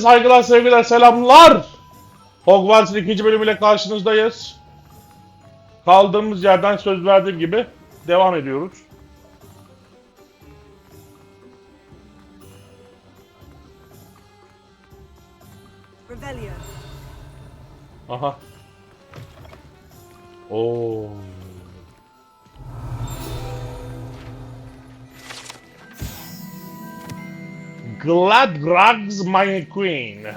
Saygılar, sevgiler, selamlar. Hogwarts ikinci bölümüyle karşınızdayız. Kaldığımız yerden söz verdiğim gibi devam ediyoruz. Revelio. Aha. Oo. Glad Rags My Queen.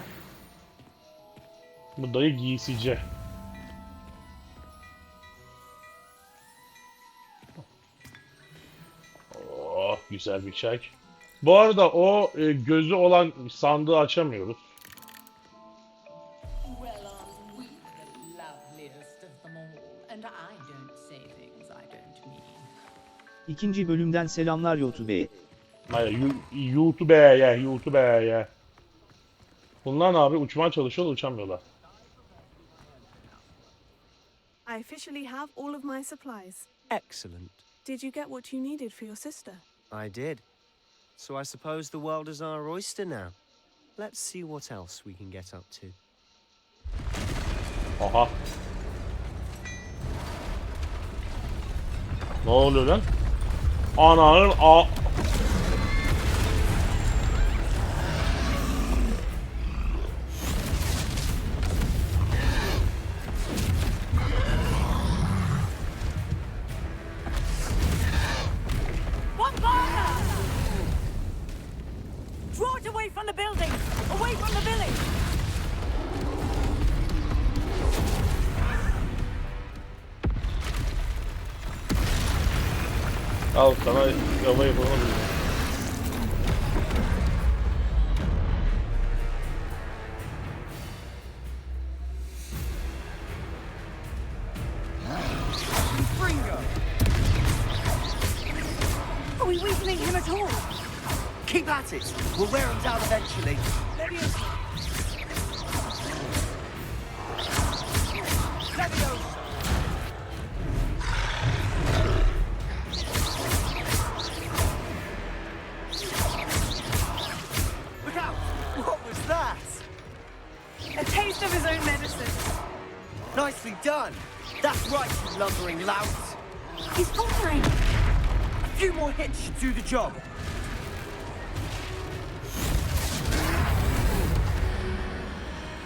Bu dayı giysici. Oh, güzel bir çay. Bu arada o gözü olan sandığı açamıyoruz. Well, aren't we the loveliest of them all? And I don't say things I don't mean. İkinci bölümden selamlar YouTube'ye. Hayır, YouTube'ya. Bunlar ne abi? Uçmaya çalışıyorlar, uçamıyorlar. I officially have all of my supplies. Excellent. Did you get what you needed for your sister? I did. So I suppose the world is our oyster now. Let's see what else we can get up to. Aha. Ne oluyor lan? Ananın a... One fire! Draw it away from the building! Away from the village! Al sana yava yapalım. Are we weakening him at all? Keep at it. We'll wear him down eventually. Leviosa! Leviosa! Look out! What was that? A taste of his own medicine. Nicely done. That's right, you lumbering lout. He's faltering. A few more hits should do the job.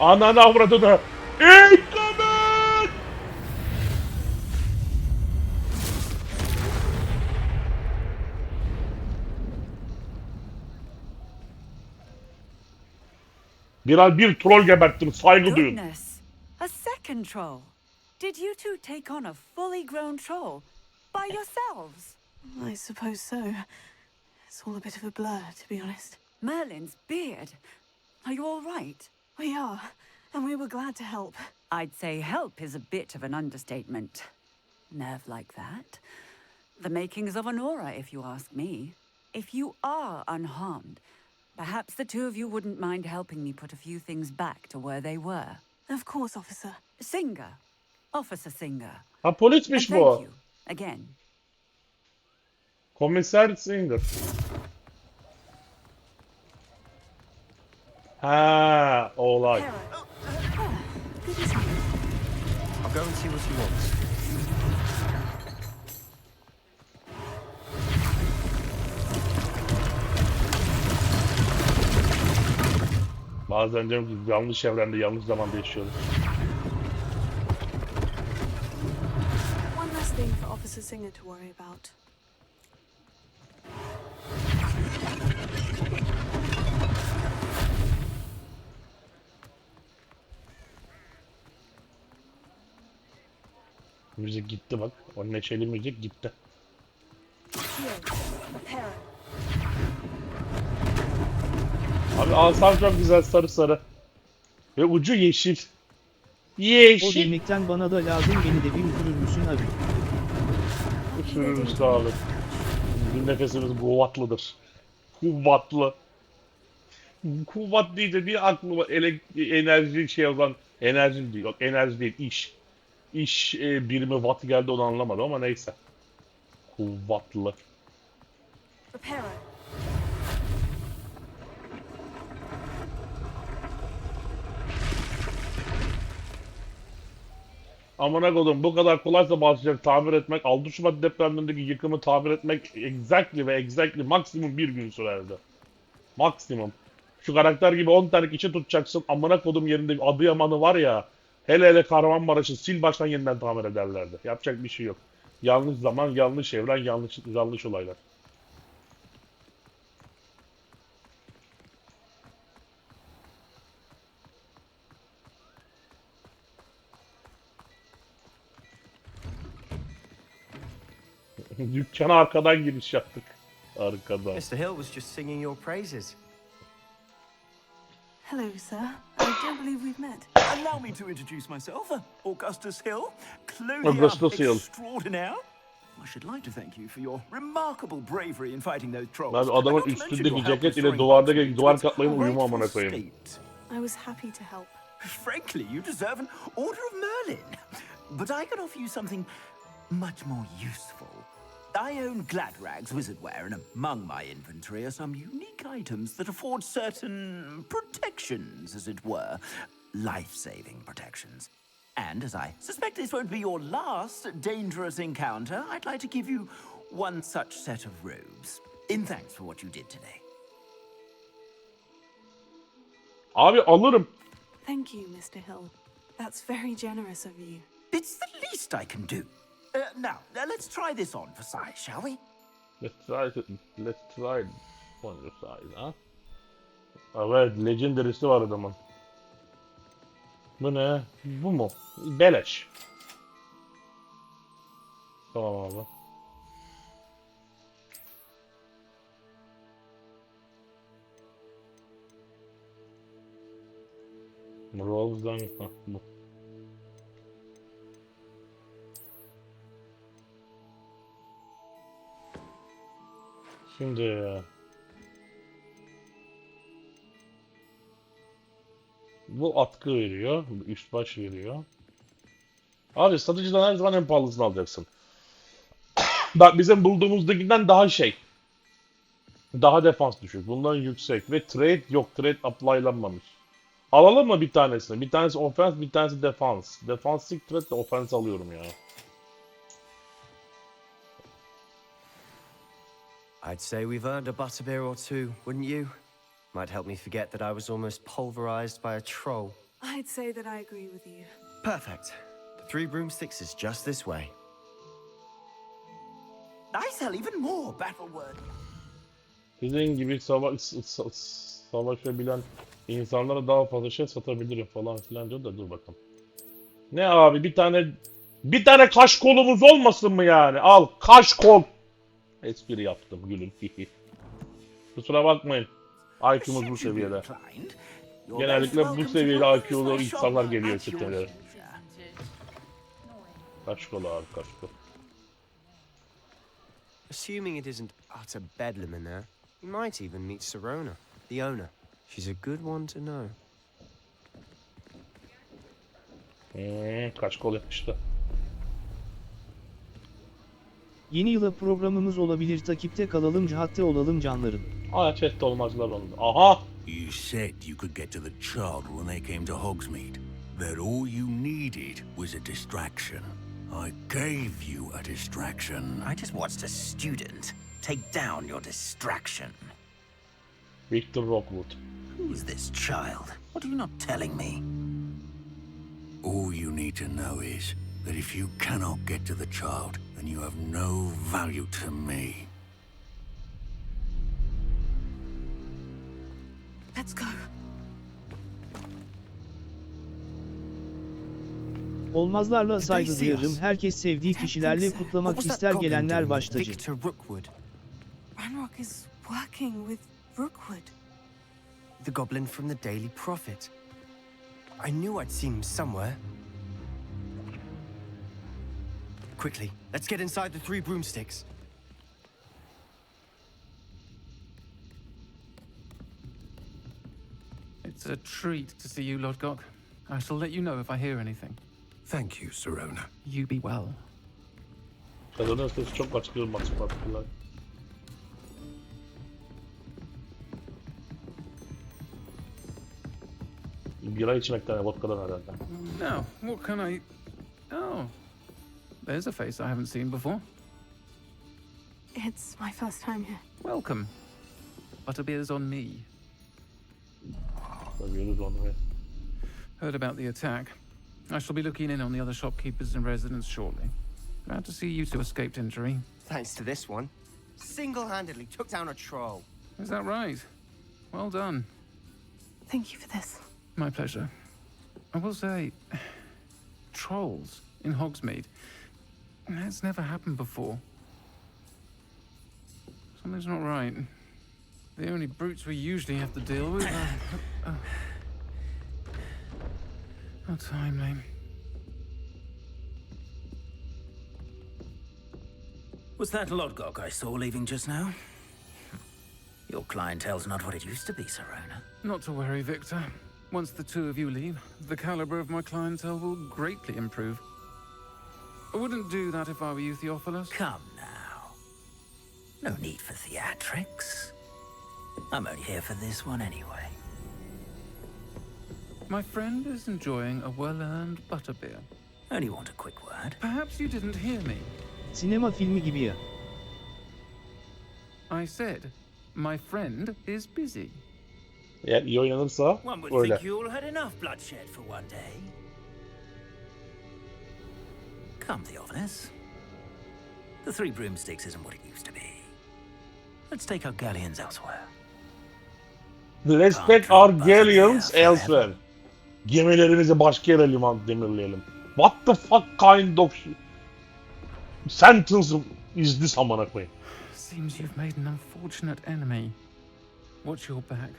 Ananı avradını. İnkamet! Bir troll geberttim, saygı duyun. Goodness! A second troll. Did you two take on a fully grown troll by yourselves? I suppose so. It's all a bit of a blur, to be honest. Merlin's beard. Are you all right? We are, and we were glad to help. I'd say help is a bit of an understatement. Nerve like that. The makings of an aura, if you ask me. If you are unharmed, perhaps the two of you wouldn't mind helping me put a few things back to where they were. Of course, officer. Singer. Officer Singer. Ha And polismiş thank bu. you, again. Komiser Singer. Ha, olay. Hera. I'll go and see what he wants. Bazen diyorum ki yanlış evrende yanlış zamanda yaşıyoruz. One last thing for Officer Singer to worry about. Müzik gitti bak. O neşeli müzik gitti. Hera. Abi alsam çok güzel sarı sarı. Ve ucu yeşil. O Yeşil. demekten bana da lazım, beni de bir uçurur musun abi? Uçururuz da abi. Bizim nefesimiz kuvvetlidir. Kuvvetli. Kuvvet deyince bir aklıma enerji şey olan enerji değil. Yok enerji değil iş. İş birimi watt geldi onu anlamadım ama neyse. Kuvvetli. Reparo. Amına kodum bu kadar kolaysa başlayacak tamir etmek. 6 Şubat depremlerindeki yıkımı tamir etmek exactly maksimum bir gün sürerdi. Maksimum. Şu karakter gibi 10 tane kişi tutacaksın. Amına kodum yerinde Adıyaman'ı var ya. Hele Kahramanmaraş'ı sil baştan yeniden tamir ederlerdi. Yapacak bir şey yok. Yanlış zaman, yanlış evren, yanlış olaylar. Dükkana arkadan giriş yaptık. Arkadan. Mr. Hill was just singing your praises. Hello, sir. I don't believe we've met. Allow me to introduce myself, Augustus Hill, Augustus clothier Hill. extraordinaire. I should like to thank you for your remarkable bravery in fighting those trolls. Abi adamın And not to mention üstündeki your help ceket ile restoring duvardaki Hogsmeade duvar to its katlayıp uyumu rightful amına koyayım. state. I was happy to help. Frankly, you deserve an Order of Merlin. But I can offer you something much more useful. I own Gladrag's wizardware, and among my inventory are some unique items that afford certain protections, as it were. Life-saving protections. And as I suspect this won't be your last dangerous encounter, I'd like to give you one such set of robes, in thanks for what you did today. Abi alırım. Thank you, Mr. Hill. That's very generous of you. It's the least I can do. Now, let's try this on for size, shall we? Let's try on your side, ha? Evet, Legendary'si var adamın. Bu ne? Bu mu? Beleş. Tamam abi. Rose'dan bu. Şimdi bu atkı veriyor, bu üst baş veriyor. Abi satıcıdan her zaman en pahalısını alacaksın. Bak bizim bulduğumuzdakinden daha daha defans düşük, bundan yüksek ve trade yok, trade apply'lanmamış. Alalım mı bir tanesini? Bir tanesi offense, bir tanesi defans. Defans trade de offense alıyorum ya. I'd say we've earned a butterbeer or two, wouldn't you? Might help me forget that I was almost pulverized by a troll. I'd say that I agree with you. Perfect. The 3 broomsticks is just this way. I sell even more battle word. Sizin gibi savaşabilen insanlara daha fazla şey satabilirim falan filan diyor da dur bakalım. Ne abi bir tane kaş kolumuz olmasın mı yani? Al kaş kol. Espri yaptım gülüm. Kusura bakmayın. IQ'muz bu seviyede. Genellikle bu seviyede IQ'lu insanlar geliyor sitelere. Kaş kol abi kaş kol. Assuming it isn't utter bedlam in there, you might even meet Sirona, the owner. She's a good one to know. Kaş kol yapmıştı. Yeni yıla programımız olabilir, takipte kalalım, cihatte olalım canlarım. Aa chatte olmazlar onu. Aha! You said you could get to the child when they came to Hogsmeade. That all you needed was a distraction. I gave you a distraction. I just watched a student take down your distraction. Victor Rockwood. Who's this child? What are you not telling me? All you need to know is that if you cannot get to the child, then you have no value to me. Let's go. Olmazlarla saygı duyarım. Herkes sevdiği kişilerle kutlamak ister, gelenler baştacı. Victor Rookwood, Ranrock is working with Rookwood. the goblin from the Daily Prophet. I knew I'd seen him somewhere. Quickly, let's get inside the 3 broomsticks. It's a treat to see you, Lodgok. I shall let you know if I hear anything. Thank you, Sirona. You be well. Kadının sesi çok açık matematikler. Bira içmekten, vodkadan herhalde. Now, what can I... Oh, there's a face I haven't seen before. It's my first time here. Welcome. Butterbeer's on me. Tabii onu ve. Heard about the attack. I shall be looking in on the other shopkeepers and residents shortly. Glad to see you two escaped injury. Thanks to this one. Single-handedly took down a troll. Is that right? Well done. Thank you for this. My pleasure. I will say, trolls in Hogsmeade. That's never happened before. Something's not right. The only brutes we usually have to deal with are... How timely. Was that Lodgok I saw leaving just now? Your clientele's not what it used to be, Serona. Not to worry, Victor. Once the two of you leave, the caliber of my clientele will greatly improve. I wouldn't do that if I were you, Theophilus. Come now. No need for theatrics. I'm only here for this one anyway. My friend is enjoying a well-earned butterbeer. Only want a quick word. Perhaps you didn't hear me. Sinema filmi gibi ya. I said, my friend is busy. Eğer iyi oynanırsa One would öyle. think you all had enough bloodshed for one day. Come, Theophilus. The Three Broomsticks isn't what it used to be. Let's take our galleons elsewhere. Let's take our galleons elsewhere. Gemilerimizi başka yere liman demirleyelim. What the fuck kind of sentence is this amına koyayım? Seems you've made an unfortunate enemy. Watch your back.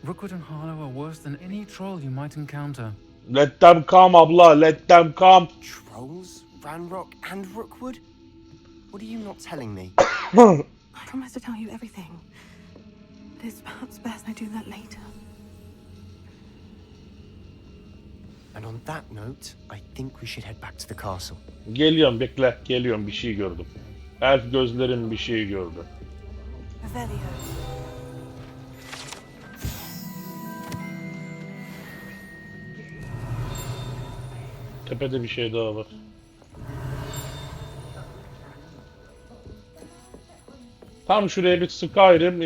Rookwood and Harlow are worse than any troll you might encounter. Let them come abla, let them come. Trolls? Ranrock and Rookwood? What are you not telling me? I promise to tell you everything. But it's perhaps best I do that later. And on that note, I think we should head back to the castle. Geliyorum bekle, geliyorum bir şey gördüm. Elf gözlerim bir şey gördü. Revelio. Tepede bir şey daha var. Tam şuraya bir Skyrim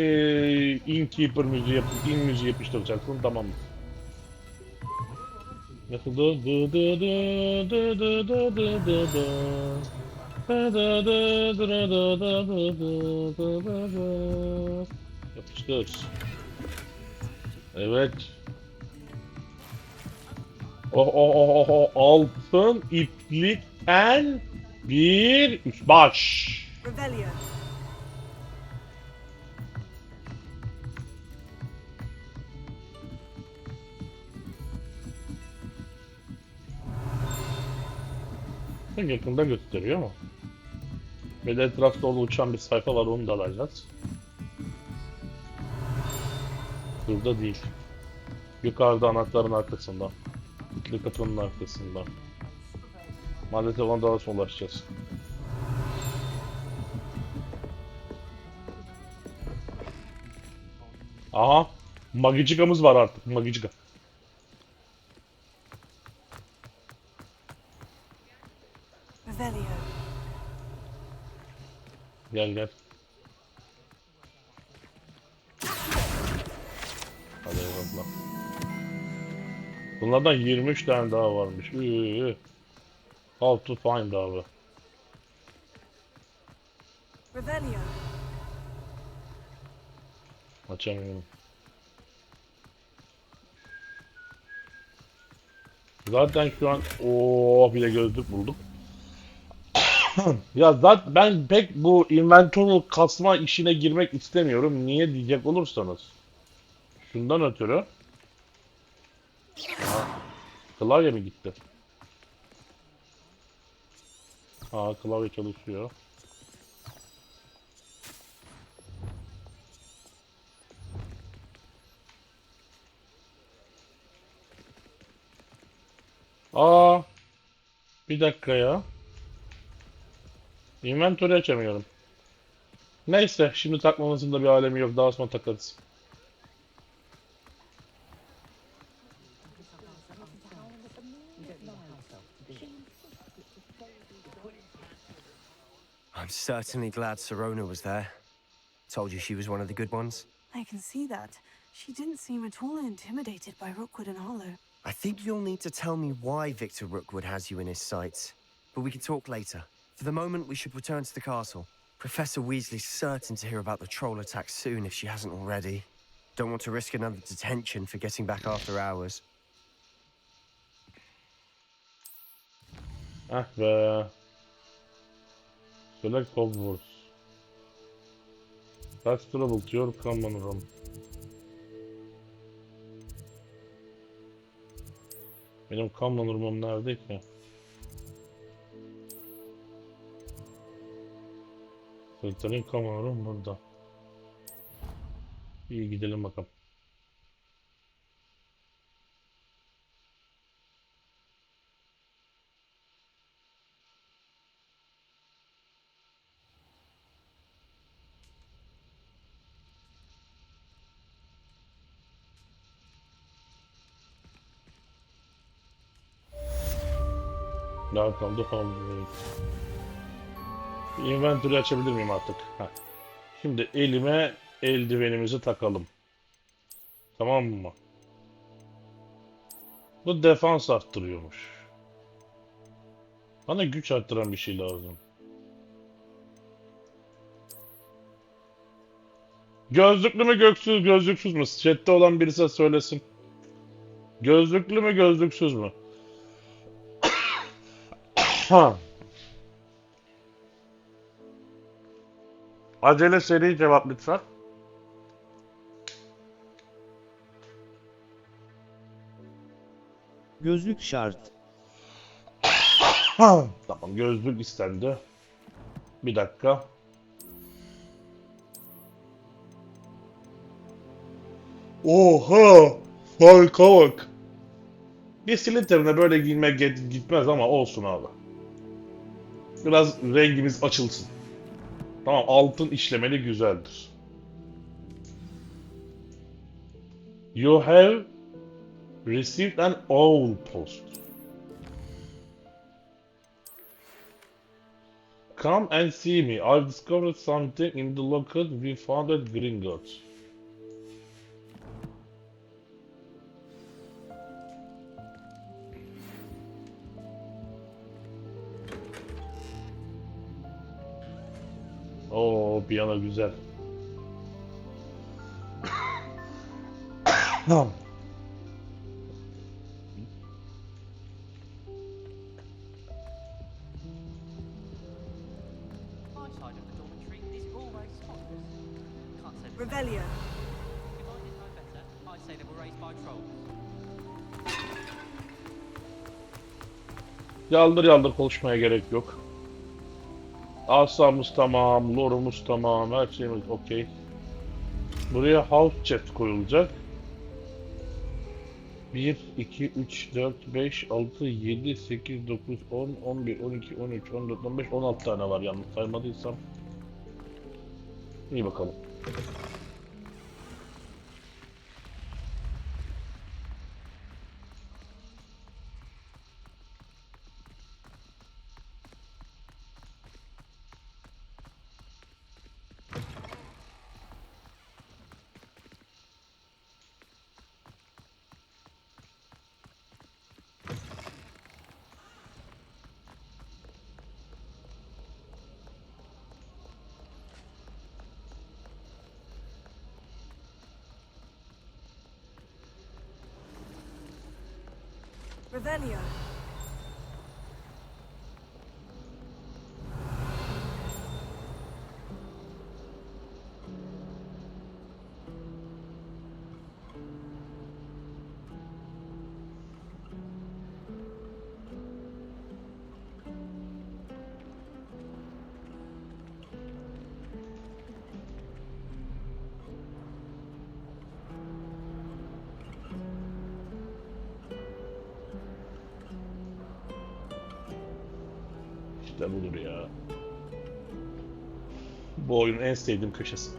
Innkeeper müziği in müziği yapıştıracaksın, tamam mı? Nasıl yapıştır. Evet. Altın iplikten bir üst baş. Revelio. Yakında gösteriyor ama. Ve de etrafta dolu uçan bir sayfa var, onu da alacağız. Burada değil. Yukarıda anahtarın arkasında. Bir kapının arkasında. Maalesef ona daha sonra ulaşacağız. Aha! Magicika'mız var artık, Magicika. Revelio. Gel gel. Hadi eyvallah. Bunlardan 23 tane daha varmış. How to find abi. Revelio. Açamıyorum. Zaten şu an bir de gözlük bulduk. Ya zaten ben pek bu inventory kasma işine girmek istemiyorum. Niye diyecek olursanız. Şundan ötürü. Klavye mi gitti? Klavye çalışıyor. Bir dakika ya. Inventory açamıyorum. Neyse, şimdi takmamızın da bir alemi yok. Daha sonra takarız. I'm certainly glad Serona was there. Told you she was one of the good ones. I can see that. She didn't seem at all intimidated by Rookwood and Hollow. I think you'll need to tell me why Victor Rookwood has you in his sights. But we can talk later. For the moment, we should return to the castle. Professor Weasley's certain to hear about the troll attack soon if she hasn't already. Don't want to risk another detention for getting back after hours. Ah be. Select Hogwarts. Fast travel to your common room. Benim common room'um nerede ki? Slytherin common room burada. İyi gidelim bakalım. Daha kaldı Hogwarts. Inventory açabilir miyim artık? Heh. Şimdi elime eldivenimizi takalım. Tamam mı? Bu defans arttırıyormuş. Bana güç arttıran bir şey lazım. Gözlüklü mü gözlüksüz mü? Chat'te olan birisi söylesin. Gözlüklü mü gözlüksüz mü? Ha. Acele seri cevap lütfen. Gözlük şart. Ha. Tamam, gözlük istendi. Bir dakika. Oha! Harika bak. Bir Slytherin'e böyle giyinmek gitmez ama olsun abi. Biraz rengimiz açılsın. Tamam, altın işlemeli güzeldir. You have received an owl post. Come and see me. I've discovered something in the locket we found at Gringotts. Oo, piyano güzel. Tamam. My side of the dormitory is always spotless. Can't say the same. Revelio. If I did know better, I'd say they were raised by trolls. Yaldır yaldır konuşmaya gerek yok. Asamız tamam, lore'umuz tamam, her şeyimiz okey. Buraya house chest koyulacak. 1, 2, 3, 4, 5, 6, 7, 8, 9, 10, 11, 12, 13, 14, 15, 16 tane var yalnız saymadıysam. İyi bakalım. Revelio. İşte budur ya. Bu oyunun en sevdiğim köşesi.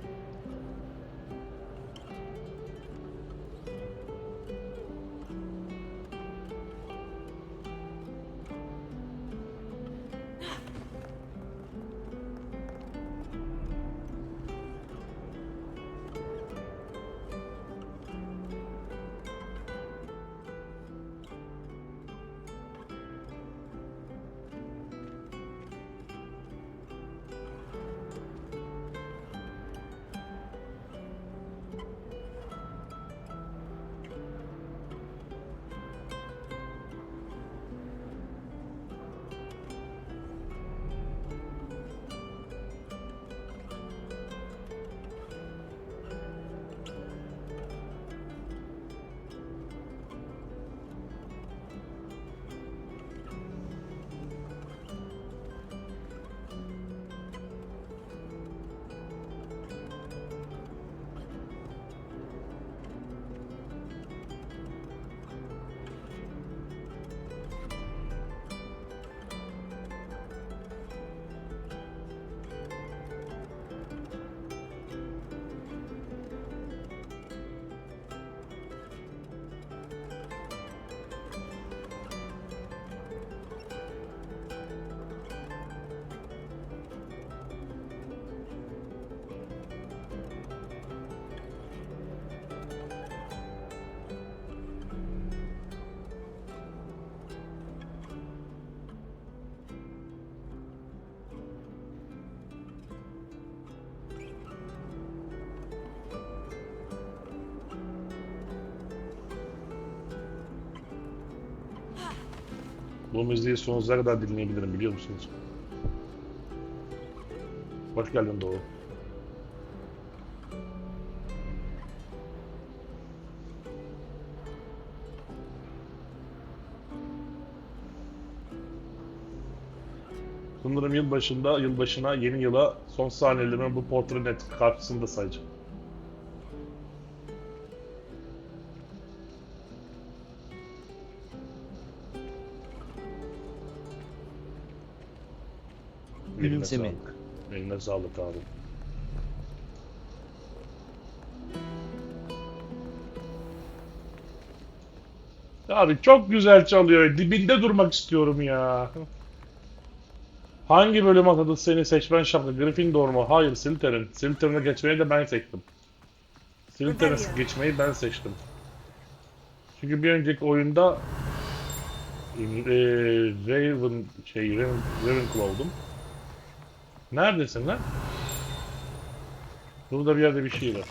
Bu müziği sonsuza kadar dinleyebilirim, biliyor musunuz? Hoş geldin Doğu. Sanırım yılbaşına, yeni yıla son sahnelerimi bu portre net karşısında sayacağım. Gülümseme. Eline sağlık abi. Abi çok güzel çalıyor. Dibinde durmak istiyorum ya. Hangi bölüm atadı seni seçmen şapka? Gryffindor mu? Hayır, Slytherin. Slytherin'e geçmeyi de ben seçtim. Slytherin'e geçmeyi ben seçtim. Çünkü bir önceki oyunda Ravenclaw'dum. Neredesin lan? Burada bir yerde bir şey var.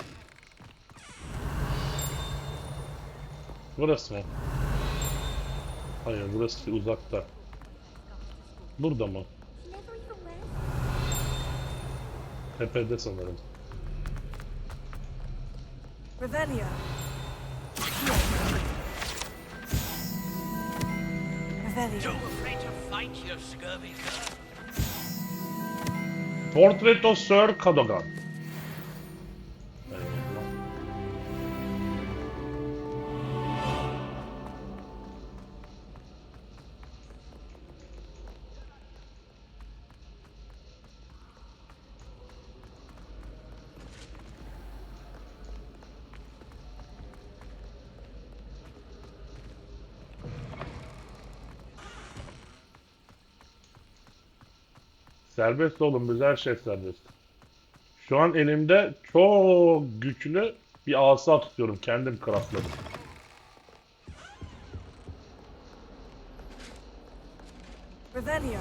Burası mı? Hayır, burası uzakta. Burada mı? Tepede sanırım. Revelio. Revelio. Portrait of Sir Cadogan. Serbest oğlum, biz her şey serbest. Şu an elimde çok güçlü bir asa tutuyorum, kendim craftladım. Revelio.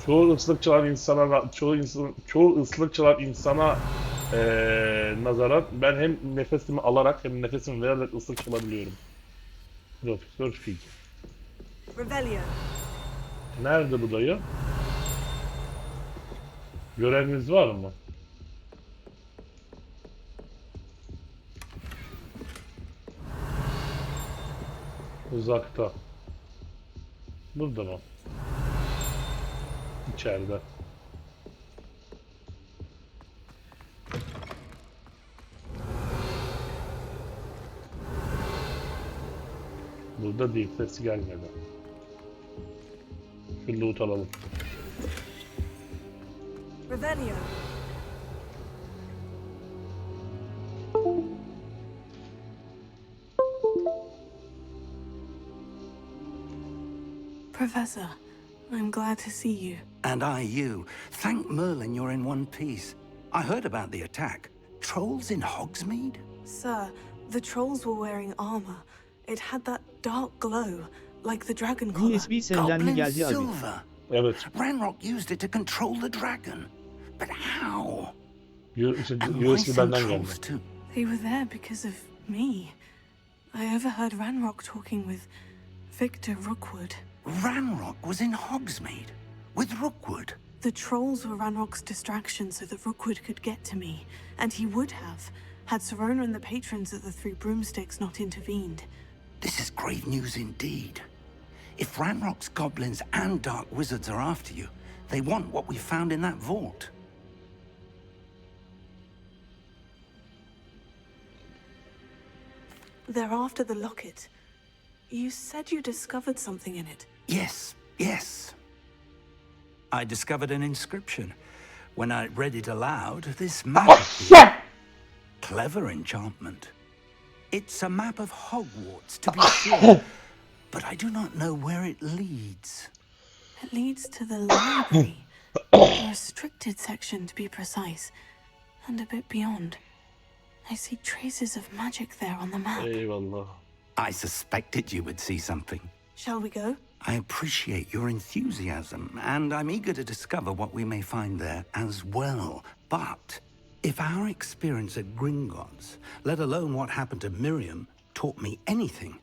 Çoğu ıslık çalan insana nazaran ben hem nefesimi alarak hem nefesimi vererek ıslık çalabiliyorum. Profesör Fig. Revelio. Nerede bu dayı? Göreviniz var mı? Uzakta. Burada mı? İçeride. Burada değil, sesi gelmedi. Şu loot alalım. Revelio. Professor, I'm glad to see you. And I you. Thank Merlin you're in one piece. I heard about the attack. Trolls in Hogsmeade? Sir, the trolls were wearing armor. It had that dark glow, like the dragon collar. USB senden mi Goblin geldi abi? silver. Evet. Ranrock used it to control the dragon. But how? And why USB some benden trolls geldi. too? They were there because of me. I overheard Ranrock talking with Victor Rookwood. Ranrock was in Hogsmeade with Rookwood. The trolls were Ranrock's distraction so that Rookwood could get to me, and he would have, had Serona and the patrons of the Three Broomsticks not intervened. This is grave news indeed. If Ranrock's goblins and dark wizards are after you, they want what we found in that vault. They're after the locket. You said you discovered something in it. Yes, yes. I discovered an inscription. When I read it aloud, this map appeared. Clever enchantment. It's a map of Hogwarts, to be sure, but I do not know where it leads. It leads to the library. A restricted section, to be precise. And a bit beyond. I see traces of magic there on the map. Eyvallah. I suspected you would see something. Shall we go? I appreciate your enthusiasm, and I'm eager to discover what we may find there as well. But if our experience at Gringotts, let alone what happened to Miriam, taught me anything,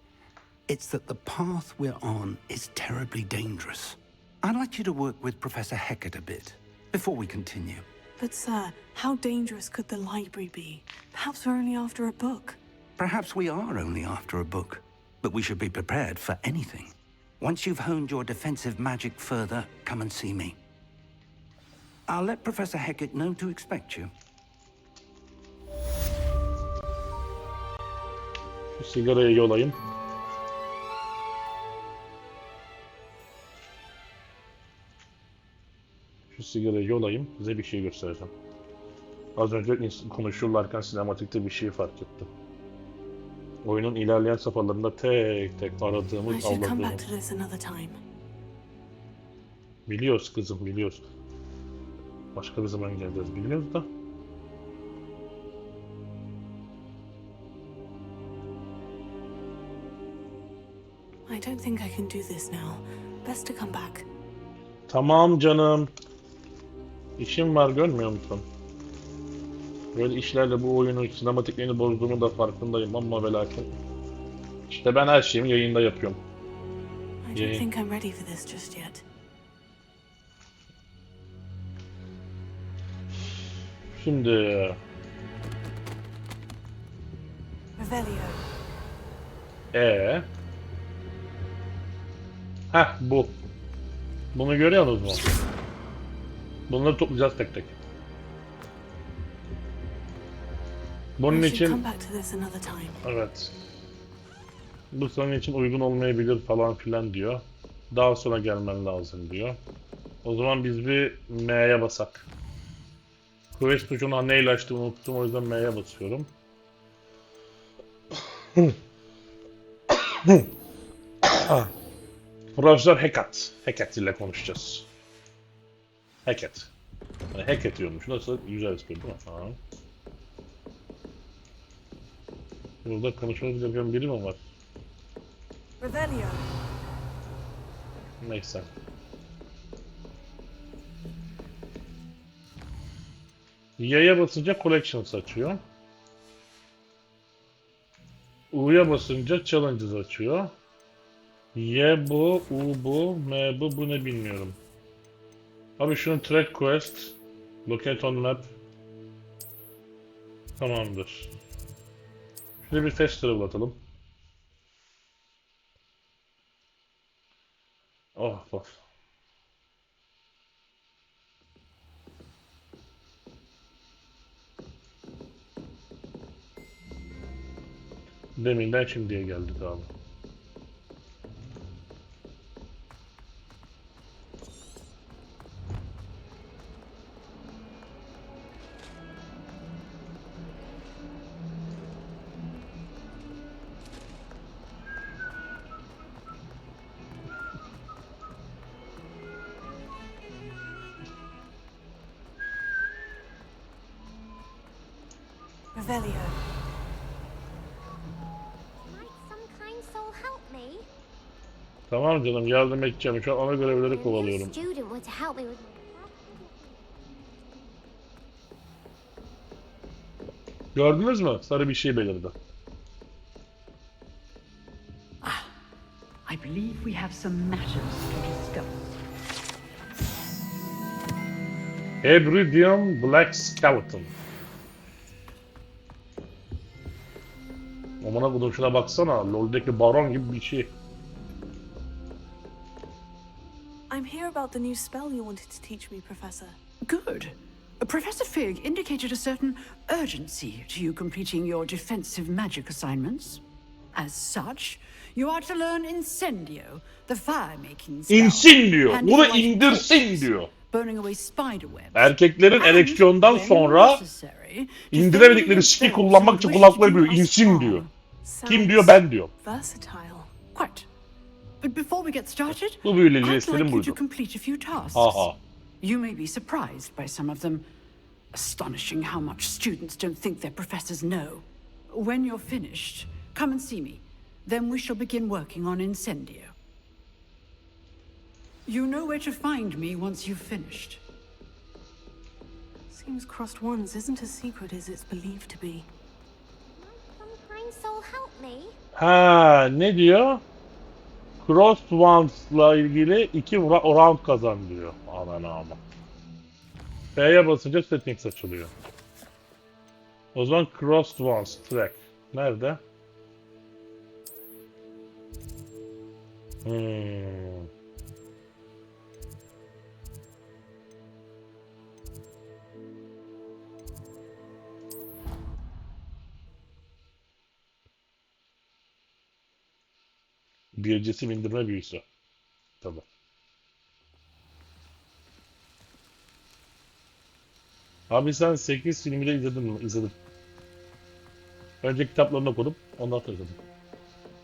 it's that the path we're on is terribly dangerous. I'd like you to work with Professor Hecat a bit before we continue. But sir, how dangerous could the library be? Perhaps we're only after a book. Perhaps we are only after a book, but we should be prepared for anything. Once you've honed your defensive magic further, come and see me. I'll let Professor Hecat know to expect you. Şu sigarayı yolayım. Şu sigarayı yolayım. Size bir şey göstereceğim. Az önce konuşurlarken sinematikte bir şey fark ettim. Oyunun ilerleyen safhalarında tek tek I aradığımız, should come back avladığımız. to this another time. Biliyoruz kızım, biliyoruz. Başka bir zaman geleceğiz, biliyoruz da. I don't think I can do this now. Best to come back. Tamam canım. İşim var, görmüyor musun? Böyle işlerle bu oyunu, sinematiklerini bozduğumu da farkındayım ama ve lakin. İşte ben her şeyimi yayında yapıyorum. I don't think I'm ready for this just yet. Şimdi Revelio. bu. Bunu görüyorsunuz mu? Bunları toplayacağız tek tek. Bunun I should için come back to this another time. evet. Bu senin için uygun olmayabilir falan filan diyor. Daha sonra gelmen lazım diyor. O zaman biz bir M'ye basak. Quest tuşunu neyle açtığımı unuttum, o yüzden M'ye basıyorum. Profesör Hecat ile konuşacağız. Hecat. Yani Hecat diyormuş. Nasıl? Güzel espri değil mi? Ha. Burada konuşmamız gereken biri mi var? Revelio. Neyse. Y'ye basınca Collections açıyor. U'ya basınca Challenges açıyor. Y bu, U bu, M bu ne bilmiyorum. Abi şunun Track Quest, Locate on Map. Tamamdır. Şurada bir Festival atalım. Oh of. Deminden şimdiye geldik abi. Revelio. Might some kind soul help me? Tamam canım, yardım edeceğim. Şu an ana görevleri A kovalıyorum. new student were to help me with Gördünüz mü? Sarı bir şey belirdi. I believe we have some matters to discuss. Hebridean Black Skeleton. Amına kodum, şuna baksana. LoL'deki baron gibi bir şey. I'm here about the new spell you wanted to teach me, Professor. Good. Professor Fig indicated a certain urgency to you completing your defensive magic assignments. As such, you are to learn Incendio, the fire-making spell. İnsin diyor. Handing Bunu light indirsin torches, diyor. burning away spiderwebs. Erkeklerin And, ereksiyondan when sonra necessary, indiremedikleri defending ski those kullanmak who için wish kulakları to büyüyor. do us İnsin harm. diyor. Kim Sounds diyor? Ben diyor. versatile. Quite. But before we get started, Bu büyüleyici I'd esprim like you to buydu. complete a few tasks. Aha. You may be surprised by some of them. Astonishing how much students don't think their professors know. When you're finished, come and see me. Then we shall begin working on Incendio. You know where to find me once you've finished. Seems crossed wands isn't as secret as it's believed to be. Some kind soul help me. Ha, ne diyor? Cross Wands'la ilgili 2 round kazan diyor. Aman aman. F'ye basınca settings açılıyor. O zaman Cross Wands track. Nerede? Bir cisim indirme büyüsü. Tabii. Abi sen 8 filmi de izledin mi? İzledim. Önce kitaplarını okudum. Ondan sonra izledim.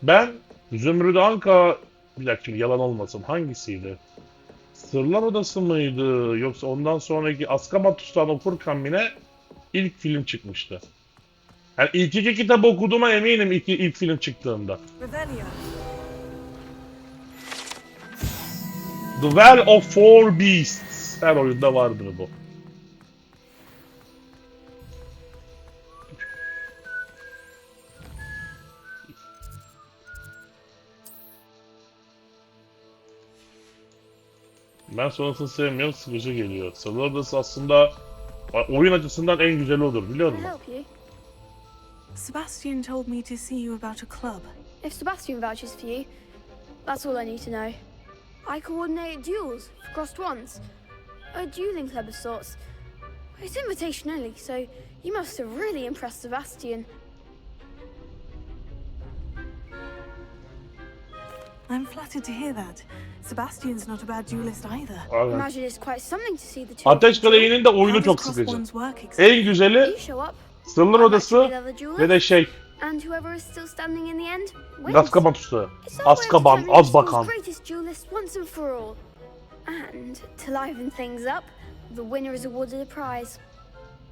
Ben Zümrüt Anka... Bir dakika şimdi yalan olmasın. Hangisiydi? Sırlar Odası mıydı? Yoksa ondan sonraki Azkaban'dan okurken yine ilk film çıkmıştı. Yani ilk 2 kitabı okuduğuma eminim ilk film çıktığında. The Well of Four Beasts. Her oyunda vardır bu. Ben sonrasını sevmiyorum, sıkıcı geliyor. Sırlar Odası aslında oyun açısından en güzeli olur, biliyor musun? Sebastian told me to see you about a club. If Sebastian vouches for you, that's all I need to know. I coordinate duels for crossed wands. A dueling club of sorts. It's invitation only, so you must have really impressed Sebastian. I'm flattered to hear that. Sebastian's not a bad duelist either. Aynen. Imagine it's quite something to see the two. Ateş Kadehi'nin de oyunu çok sıkıcı. En güzeli Sırlar Odası ve de şey And whoever is still standing in the end wins. Azkaban Tuzağı. Azkaban, Azbakan. Greatest duelist once and for all. And to liven things up, the winner is awarded a prize.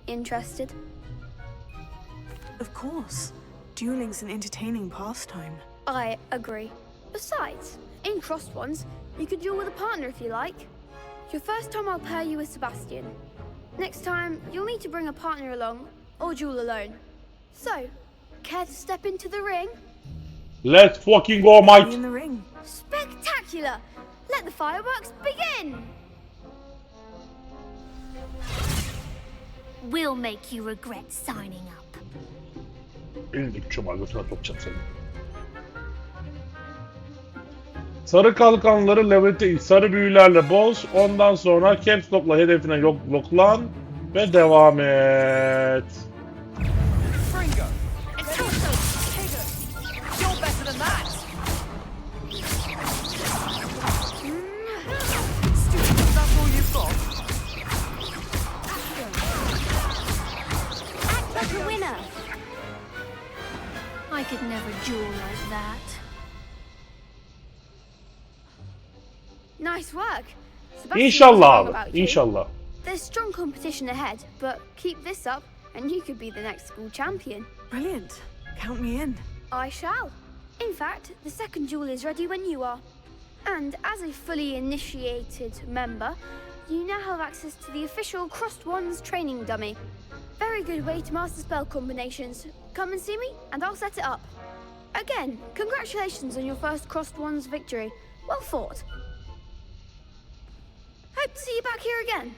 Interested? Of course. Dueling's an entertaining pastime. I agree. Besides, in crossed ones, you could duel with a partner if you like. Your first time I'll pair you with Sebastian. Next time, you'll need to bring a partner along, or duel alone. So, care to step into the ring? Let's fucking go, mate! In the ring. Spectacular! Let the fireworks begin! We'll make you regret signing up. İldik çubuğa götüne sokacağım seni. Sarı kalkanları levete sarı büyülerle boz. Ondan sonra caps lock'la hedefine locklan ve devam et. Fringo! You're better than that! Stupid, that's all you've got? Act like a winner. I could never duel like that. Nice work. İnşallah abi, inşallah. There's strong competition ahead, but keep this up and you could be the next school champion. Brilliant. Count me in. I shall. In fact, the second duel is ready when you are. And as a fully initiated member, you now have access to the official Crossed Wands training dummy. Very good way to master spell combinations. Come and see me and I'll set it up. Again, congratulations on your first Crossed Wands victory. Well fought. Hope to see you back here again.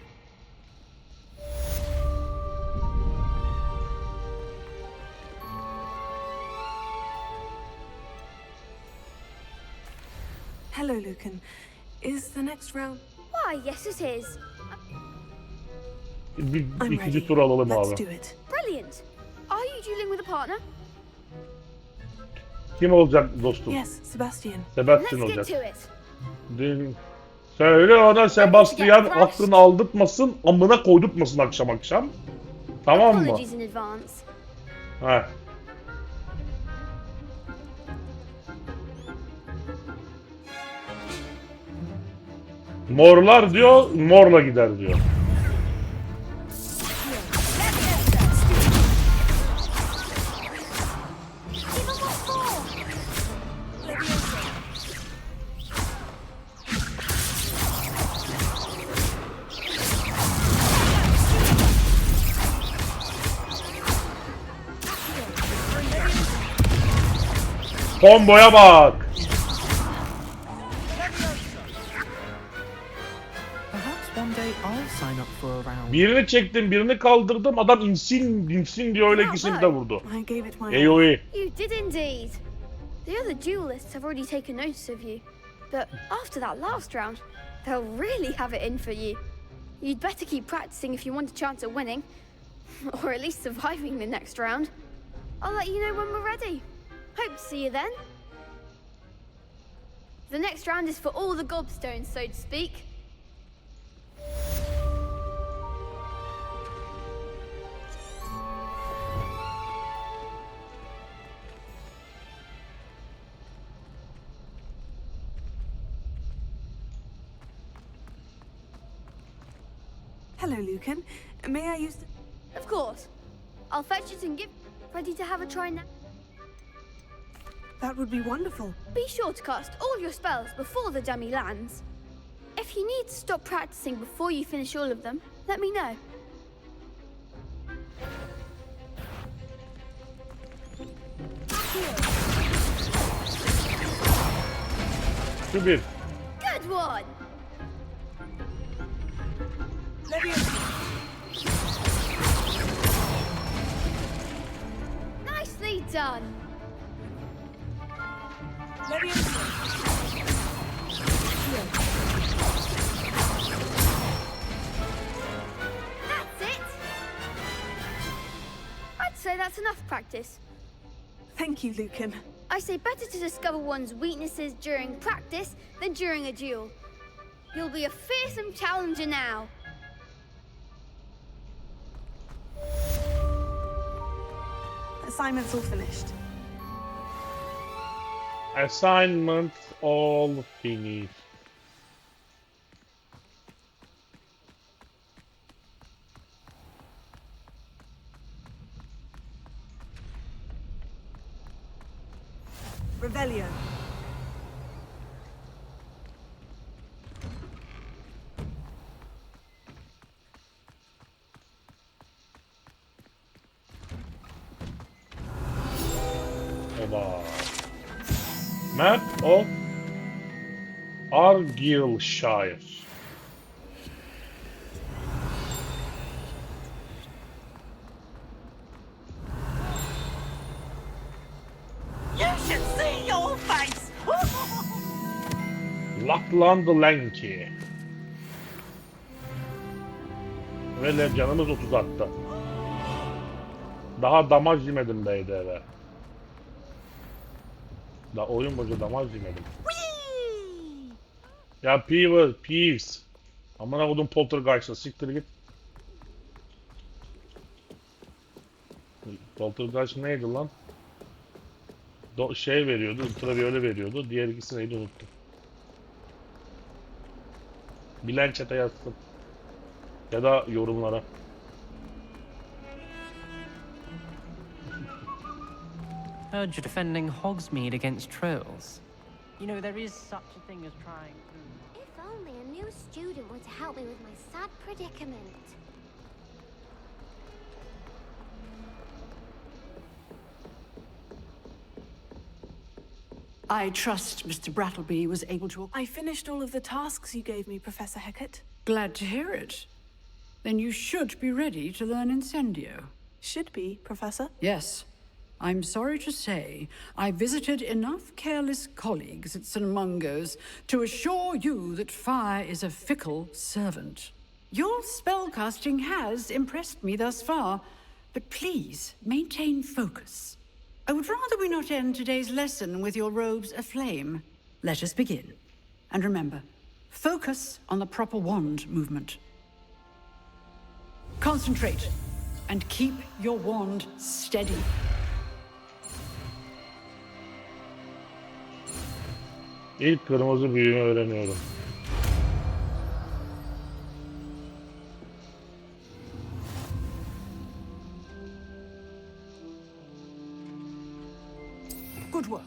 Hello, Lucan. Is the next round... Why, yes it is. İkinci tur alalım Let's abi. do it. Brilliant. Are you dueling with a partner? Kim olacak dostum? Yes, Sebastian. Sebastian Let's get olacak. to it. Söyle ona Sebastian aklını aldırtmasın, amına koydurtmasın akşam akşam. Tamam mı? Apologies in advance. Heh. Morlar diyor, morla gider diyor. Komboya bak. Perhaps one day I'll sign up for a round. Birini çektim, birini kaldırdım. Adam insin diye öyle ikisini de vurdu. AoE. You did indeed. The other duelists have already taken notice of you. But after that last round, they'll really have it in for you. You'd better keep practicing if you want a chance at winning. Or at least surviving the next round. I'll let you know when we're ready. Hope to see you then. The next round is for all the gobstones, so to speak. Hello, Lucan. May I use Of course. I'll fetch it and give... Ready to have a try now? That would be wonderful. Be sure to cast all your spells before the dummy lands. If you need to stop practicing before you finish all of them, let me know. Şu bir. Good one! Nicely done! That's it! I'd say that's enough practice. Thank you, Lucan. I say better to discover one's weaknesses during practice than during a duel. You'll be a fearsome challenger now. Assignment's all finished. Assignment all finished. Revelio. Oba. Map of Argyllshire. You should see your face! Lapland Lanki. Ve canımız 30 attı. Daha damaj yemedim BDV. Daha oyun boyunca damaj yemedim. Ya Peeves. Amına kodum Poltergeist'a siktir git. Poltergeist neydi lan? Şey veriyordu, ultraviyole veriyordu. Diğer ikisi neydi unuttum. Bilen chat'e yazsın. Ya da yorumlara. Heard you're defending Hogsmeade against trolls. You know, there is such a thing as trying to... If only a new student were to help me with my sad predicament. I trust Mr. Brattleby was able to... I finished all of the tasks you gave me, Professor Hecat. Glad to hear it. Then you should be ready to learn Incendio. Should be, Professor. Yes. I'm sorry to say, I visited enough careless colleagues at St. Mungo's to assure you that fire is a fickle servant. Your spellcasting has impressed me thus far, but please maintain focus. I would rather we not end today's lesson with your robes aflame. Let us begin. And remember, focus on the proper wand movement. Concentrate, and keep your wand steady. İlk kırmızı büyüğümü öğreniyorum. Good work.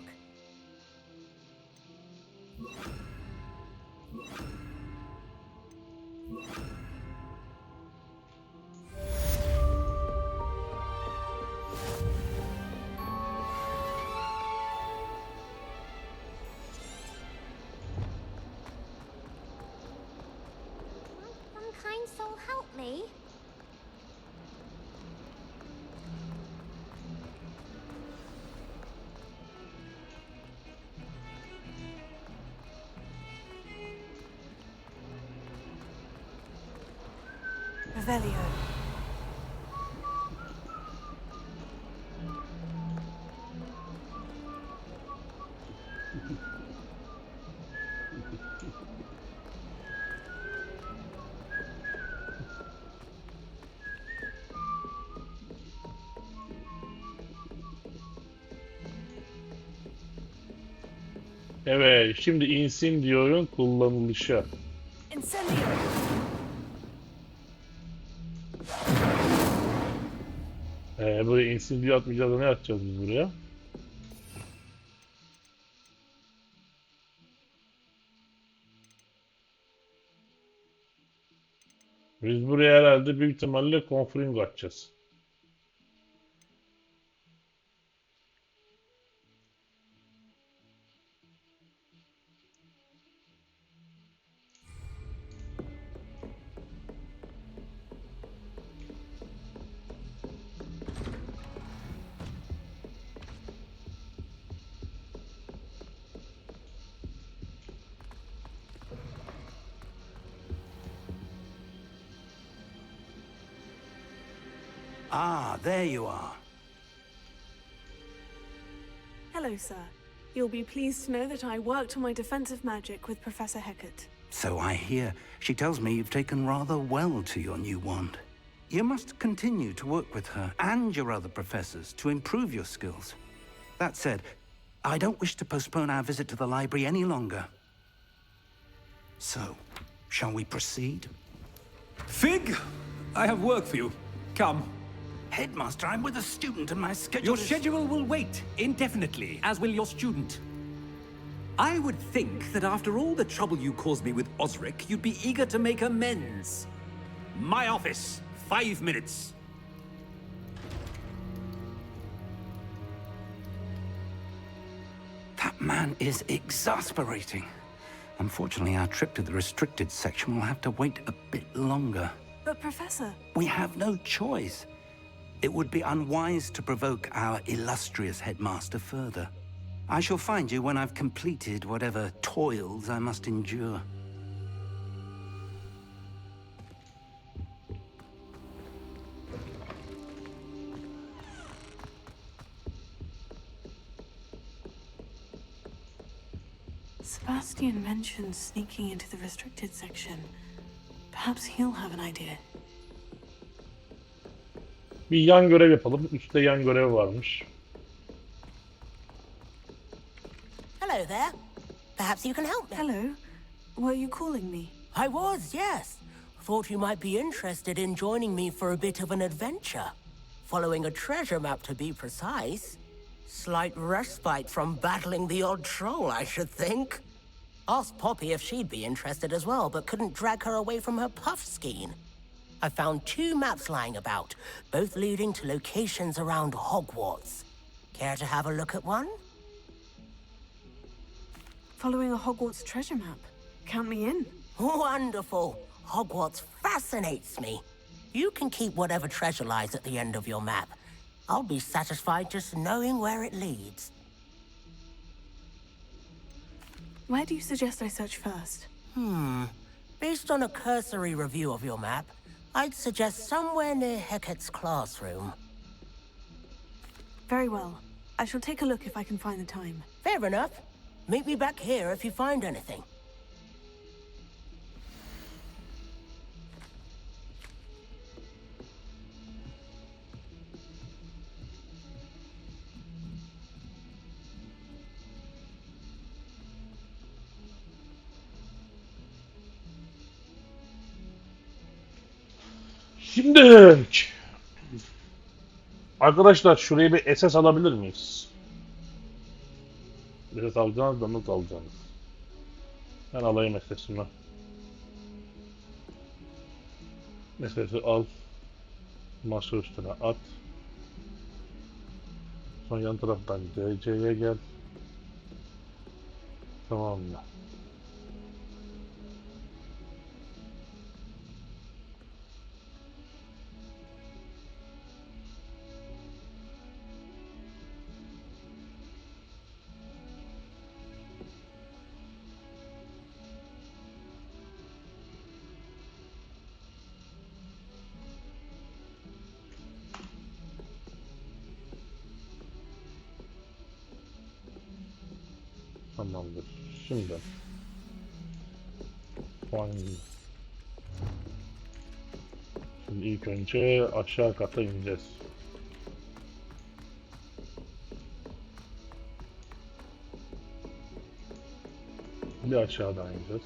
Revelio. Evet, şimdi incendior'un kullanılışı. Incendio. Buraya incendio atmayacağız da ne atacağız biz buraya? Biz buraya herhalde büyük ihtimalle confring atacağız. Ah, there you are. Hello, sir. You'll be pleased to know that I worked on my defensive magic with Professor Hecat. So I hear. She tells me you've taken rather well to your new wand. You must continue to work with her and your other professors to improve your skills. That said, I don't wish to postpone our visit to the library any longer. So, shall we proceed? Fig, I have work for you. Come. Headmaster, I'm with a student and my schedule Your is... schedule will wait indefinitely, as will your student. I would think that after all the trouble you caused me with Osric, you'd be eager to make amends. My office, 5 minutes. That man is exasperating. Unfortunately, our trip to the restricted section will have to wait a bit longer. But, Professor... We have no choice. It would be unwise to provoke our illustrious headmaster further. I shall find you when I've completed whatever toils I must endure. Sebastian mentioned sneaking into the restricted section. Perhaps he'll have an idea. Bir yan görev yapalım. Üstte yan görev varmış. Hello there. Perhaps you can help me. Hello. Were you calling me? I was, yes. Thought you might be interested in joining me for a bit of an adventure. Following a treasure map, to be precise. Slight respite from battling the odd troll, I should think. Asked Poppy if she'd be interested as well, but couldn't drag her away from her puff skein. I found 2 maps lying about, both leading to locations around Hogwarts. Care to have a look at one? Following a Hogwarts treasure map. Count me in. Wonderful. Hogwarts fascinates me. You can keep whatever treasure lies at the end of your map. I'll be satisfied just knowing where it leads. Where do you suggest I search first? Based on a cursory review of your map, I'd suggest somewhere near Hecat's classroom. Very well. I shall take a look if I can find the time. Fair enough. Meet me back here if you find anything. Şimdi arkadaşlar şuraya bir SS alabilir miyiz? SS alacağınız da nasıl alacaksınız? Ben alayım SS'imi. SS'i al. Masa üstüne at. Sonra yan taraftan DC'ye gel. Tamam mı? Tamamdır. Şimdi. Şimdi ilk önce aşağı kata ineceğiz. Bir aşağıdan ineceğiz.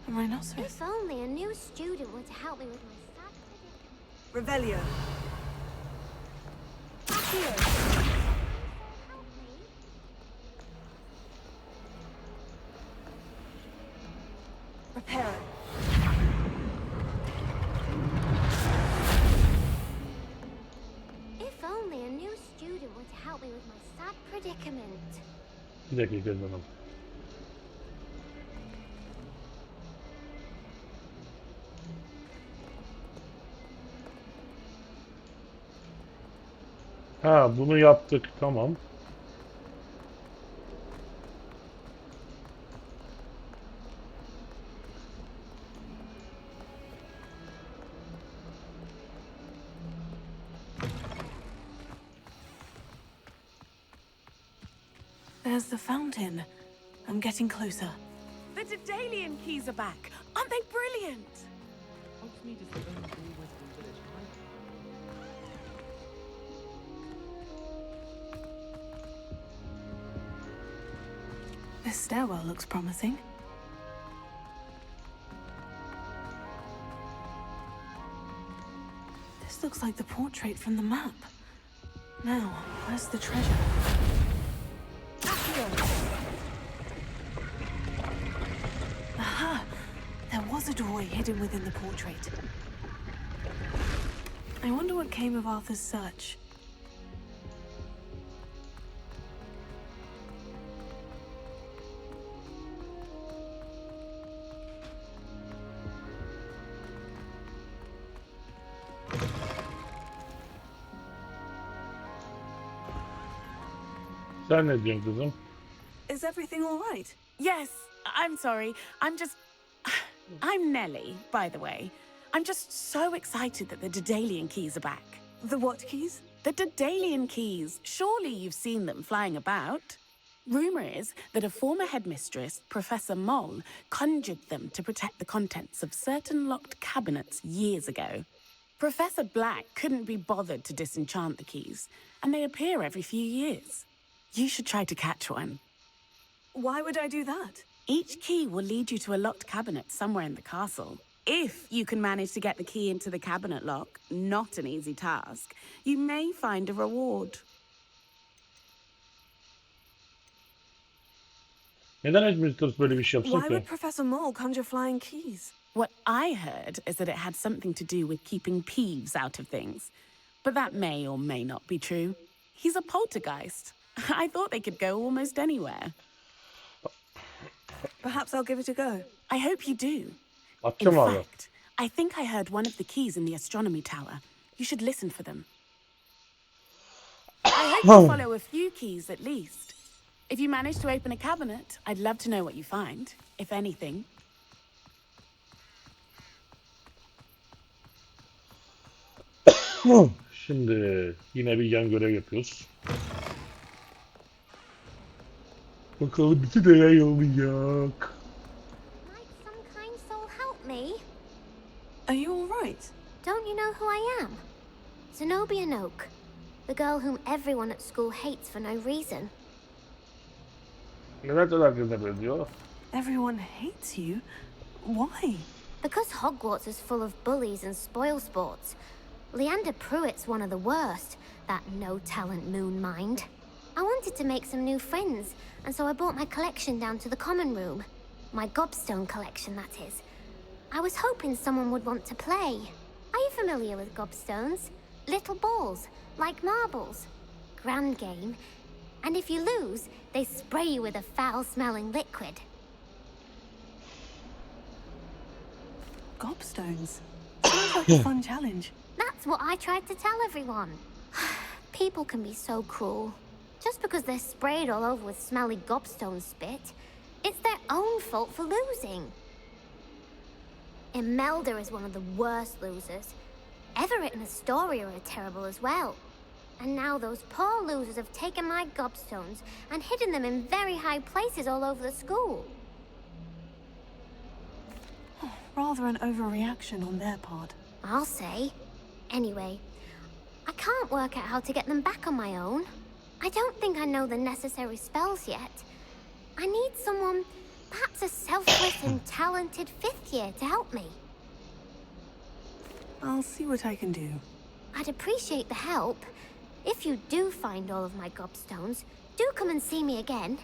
A rhinoceros. If only a new student were to help me with my sad predicament. Revelio. Reparo. If only a new student were to help me with my sad predicament. Bir dakika canım. Ha, bunu yaptık, tamam. There's the fountain. I'm getting closer. The Daedalian keys are back. Aren't they brilliant? Hogsmeade is the only Western village, right? This stairwell looks promising. This looks like the portrait from the map. Now, where's the treasure? Aha! There was a doorway hidden within the portrait. I wonder what came of Arthur's search. Sen ne diyorsun kızım? Is everything all right? Yes, I'm sorry. I'm Nellie, by the way. I'm just so excited that the Daedalian keys are back. The what keys? The Daedalian keys. Surely you've seen them flying about. Rumor is that a former headmistress, Professor Moll, conjured them to protect the contents of certain locked cabinets years ago. Professor Black couldn't be bothered to disenchant the keys, and they appear every few years. You should try to catch one. Why would I do that? Each key will lead you to a locked cabinet somewhere in the castle. If you can manage to get the key into the cabinet lock, not an easy task, you may find a reward. Neden Edmund böyle bir şey yapsın Why ki? would Professor Moll conjure flying keys? What I heard is that it had something to do with keeping Peeves out of things. But that may or may not be true. He's a poltergeist. I thought they could go almost anywhere. Perhaps I'll give it a go. I hope you do. In Atacağım abi. fact, I think I heard one of the keys in the astronomy tower. You should listen for them. I hope you follow a few keys at least. If you manage to open a cabinet, I'd love to know what you find, if anything. Şimdi yine bir yan görev yapıyoruz. Bakalım bizi neler yollayacak. Might some kind soul help me? Are you all right? Don't you know who I am? Zenobia Noak, the girl whom everyone at school hates for no reason. Neler neler diyor. Everyone hates you? Why? Because Hogwarts is full of bullies and spoilsports. Leander Pruitt's one of the worst, that no-talent moon mind. I wanted to make some new friends, and so I brought my collection down to the common room. My gobstone collection, that is. I was hoping someone would want to play. Are you familiar with gobstones? Little balls, like marbles. Grand game. And if you lose, they spray you with a foul-smelling liquid. Gobstones. Sounds like a fun challenge. That's what I tried to tell everyone. People can be so cruel. Just because they're sprayed all over with smelly gobstone spit, it's their own fault for losing. Imelda is one of the worst losers. Everett and Astoria are terrible as well. And now those poor losers have taken my gobstones and hidden them in very high places all over the school. Rather an overreaction on their part. I'll say. Anyway, I can't work out how to get them back on my own. I don't think I know the necessary spells yet. I need someone, perhaps a selfless and talented 5th year to help me. I'll see what I can do. I'd appreciate the help. If you do find all of my gobstones, do come and see me again.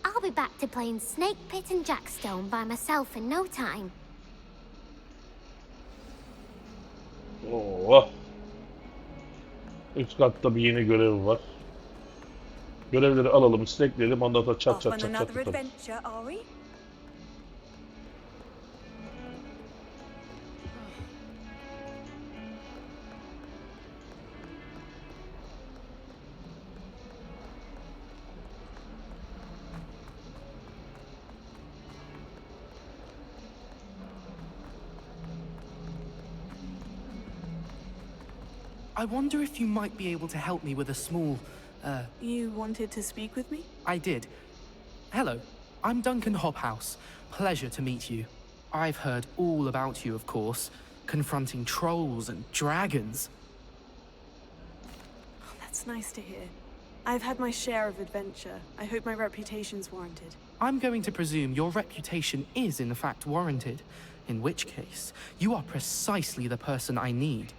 I'll be back to playing Snake Pit and Jackstone by myself in no time. Oo. Üst katta bir yeni görev var. Görevleri alalım, stackleyelim, ondan sonra çat çat çat çat tutalım. Adventure, are we? I wonder if you might be able to help me with a small, You wanted to speak with me? I did. Hello, I'm Duncan Hobhouse. Pleasure to meet you. I've heard all about you, of course, confronting trolls and dragons. Oh, that's nice to hear. I've had my share of adventure. I hope my reputation's warranted. I'm going to presume your reputation is in fact warranted, in which case, you are precisely the person I need.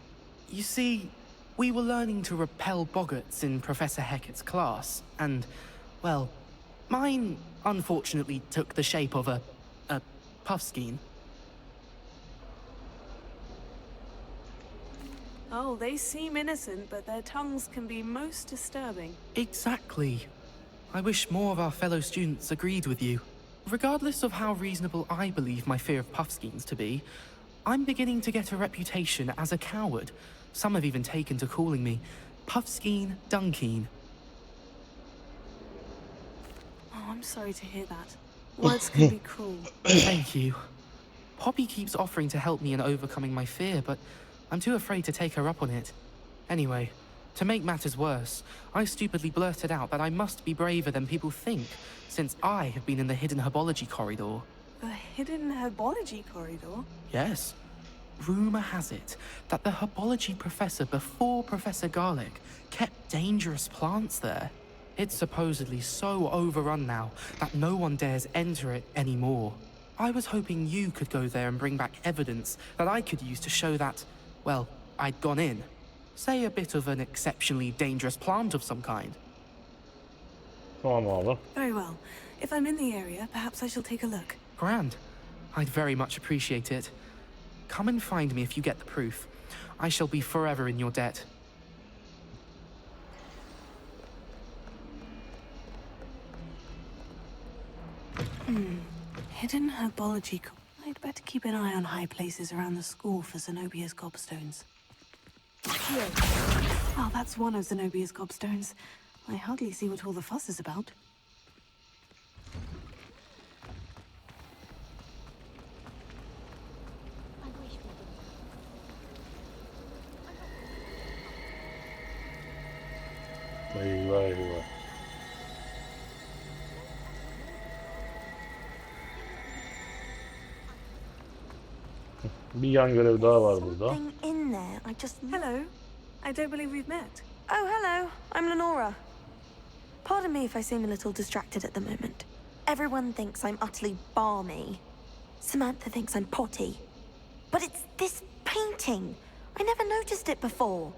You see, we were learning to repel boggarts in Professor Hecat's class, and, well, mine unfortunately took the shape of a puffskein. Oh, they seem innocent, but their tongues can be most disturbing. Exactly. I wish more of our fellow students agreed with you. Regardless of how reasonable I believe my fear of puffskeins to be, I'm beginning to get a reputation as a coward. Some have even taken to calling me Puffskein Dunkeen. Oh, I'm sorry to hear that. Words can be cruel. Thank you. Poppy keeps offering to help me in overcoming my fear, but I'm too afraid to take her up on it. Anyway, to make matters worse, I stupidly blurted out that I must be braver than people think, since I have been in the hidden herbology corridor. The hidden herbology corridor? Yes. Rumor has it that the herbology professor before Professor Garlic kept dangerous plants there. It's supposedly so overrun now that no one dares enter it anymore. I was hoping you could go there and bring back evidence that I could use to show that, well, I'd gone in. Say a bit of an exceptionally dangerous plant of some kind. Tamam abi. Very well. If I'm in the area, perhaps I shall take a look. Grand. I'd very much appreciate it. Come and find me if you get the proof. I shall be forever in your debt. Hidden herbology. I'd better keep an eye on high places around the school for Zenobia's gobstones. Here. Oh, that's one of Zenobia's gobstones. I hardly see what all the fuss is about. Eyvah eyvah. Bir yan görev daha var burada. In there, I just... Hello. I don't believe we've met. Oh, hello. I'm Lenora. Pardon me if I seem a little distracted at the moment. Everyone thinks I'm utterly balmy. Samantha thinks I'm potty. But it's this painting. I never noticed it before.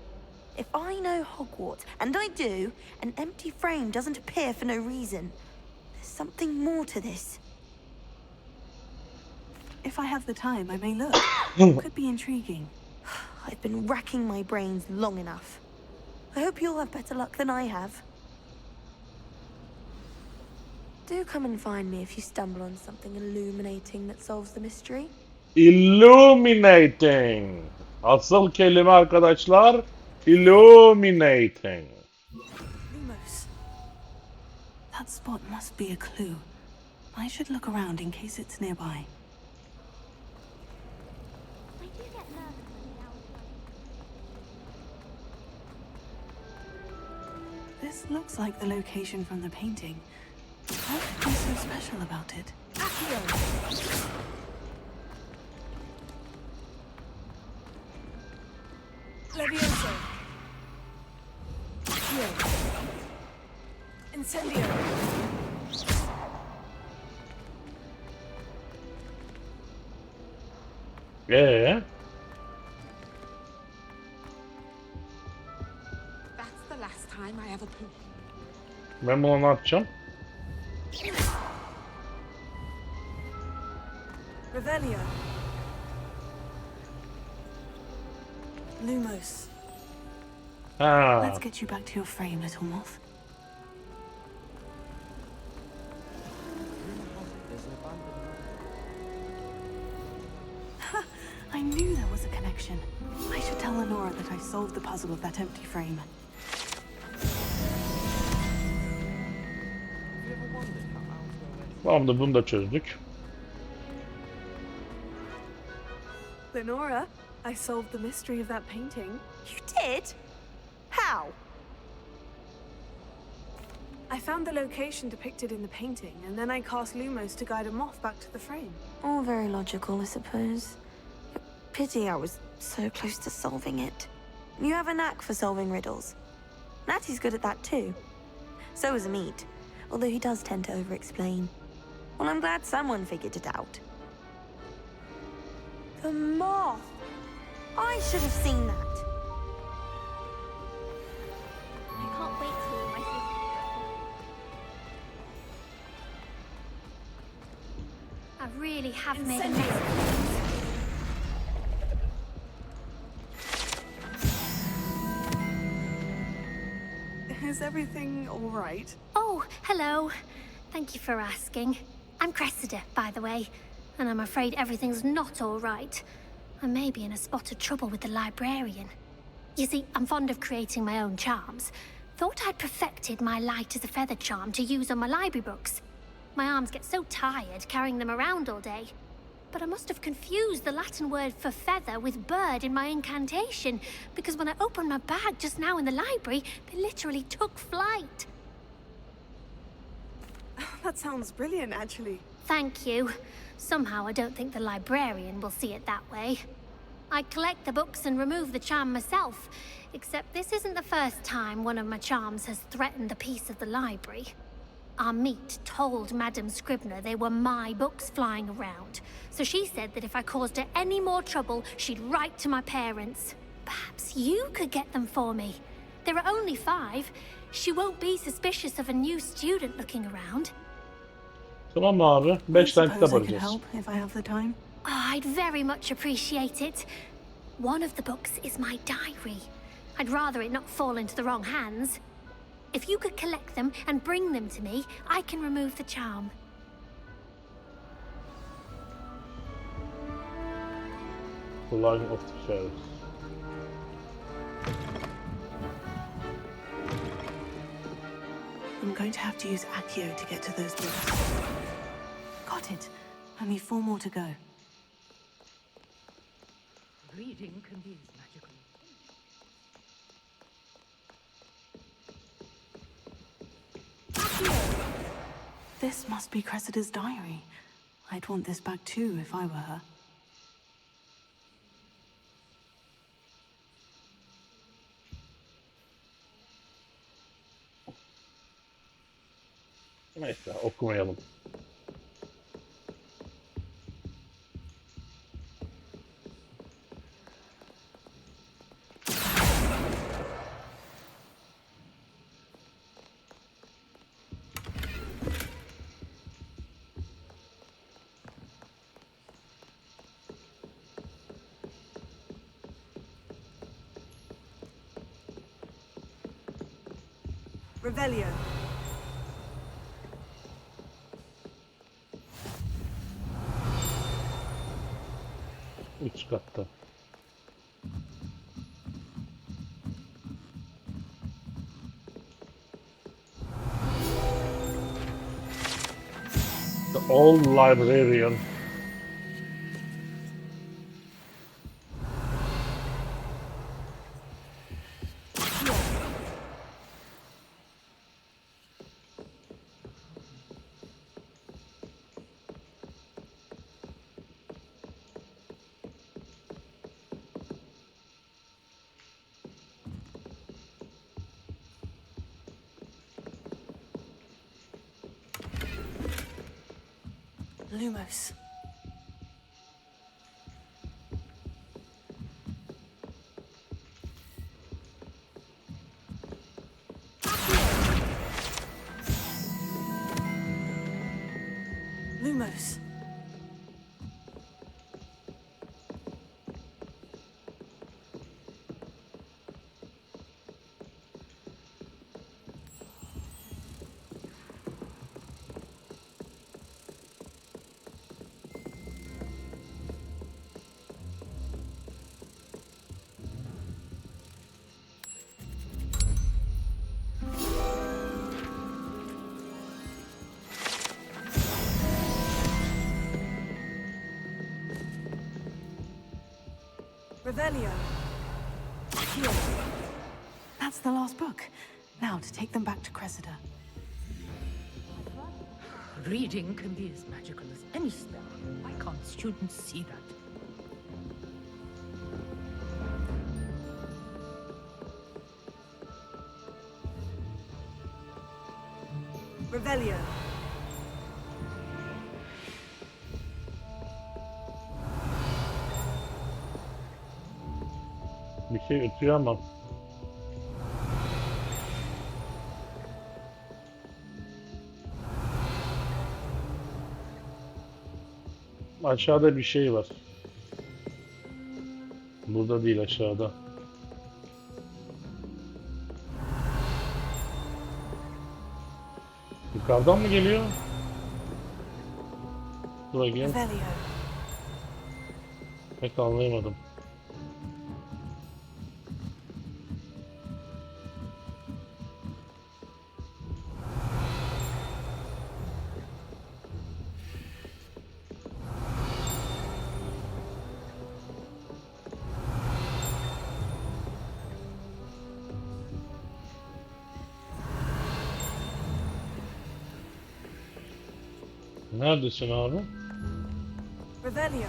If I know Hogwarts, and I do, an empty frame doesn't appear for no reason. There's something more to this. If I have the time, I may look. Could be intriguing. I've been racking my brains long enough. I hope you'll have better luck than I have. Do come and find me if you stumble on something illuminating that solves the mystery. Illuminating. Asıl kelime arkadaşlar illuminating. Lumos. That spot must be a clue. I should look around in case it's nearby. This looks like the location from the painting. What could be so special about it? Levioso. Accio. Incendio. That's the last time I ever put. Ben bunu ne yapacağım? Revelio. Lumos. Ha. Let's get you back to your frame, little moth. I knew there was a connection. I should tell Lenora that I solved the puzzle of that empty frame. Tamamdır, bunu da çözdük. Lenora, I solved the mystery of that painting. You did? How? I found the location depicted in the painting, and then I cast Lumos to guide a moth back to the frame. All very logical, I suppose. Pity I was so close to solving it. You have a knack for solving riddles. Natty's good at that too. So is Amit, although he does tend to over-explain. Well, I'm glad someone figured it out. The moth! I should have seen that. I can't wait till my sister. I really have made a mess. Is everything all right? Oh, hello. Thank you for asking. I'm Cressida, by the way, and I'm afraid everything's not all right. I may be in a spot of trouble with the librarian. You see, I'm fond of creating my own charms. Thought I'd perfected my light as a feather charm to use on my library books. My arms get so tired carrying them around all day. But I must have confused the Latin word for feather with bird in my incantation, because when I opened my bag just now in the library, they literally took flight. That sounds brilliant, actually. Thank you. Somehow I don't think the librarian will see it that way. I collect the books and remove the charm myself, except this isn't the first time one of my charms has threatened the peace of the library. Amit told Madame Scribner they were my books flying around, so she said that if I caused her any more trouble, she'd write to my parents. Perhaps you could get them for me. There are only 5. She won't be suspicious of a new student looking around. Tamam abi. 5 tane kitap Suppose I could arayacağız. help if I have the time. Oh, I'd very much appreciate it. One of the books is my diary. I'd rather it not fall into the wrong hands. If you could collect them and bring them to me, I can remove the charm. Flying of the shadows. I'm going to have to use Accio to get to those books. Got it. Only 4 more to go. Reading can be as magical. This must be Cressida's diary. I'd want this back too if I were her. Neyse okumayalım. Revelio. Üst katta. The old librarian. Lumos. Lumos. Revelio. Here. That's the last book. Now to take them back to Cressida. Reading can be as magical as any spell. Why can't students see that? Revelio. Bir şey ötüyor ama. Aşağıda bir şey var. Burada değil, aşağıda. Yukarıdan mı geliyor? Dur bakayım. Revelio. Pek anlayamadım. Neredesin abi? Revelio.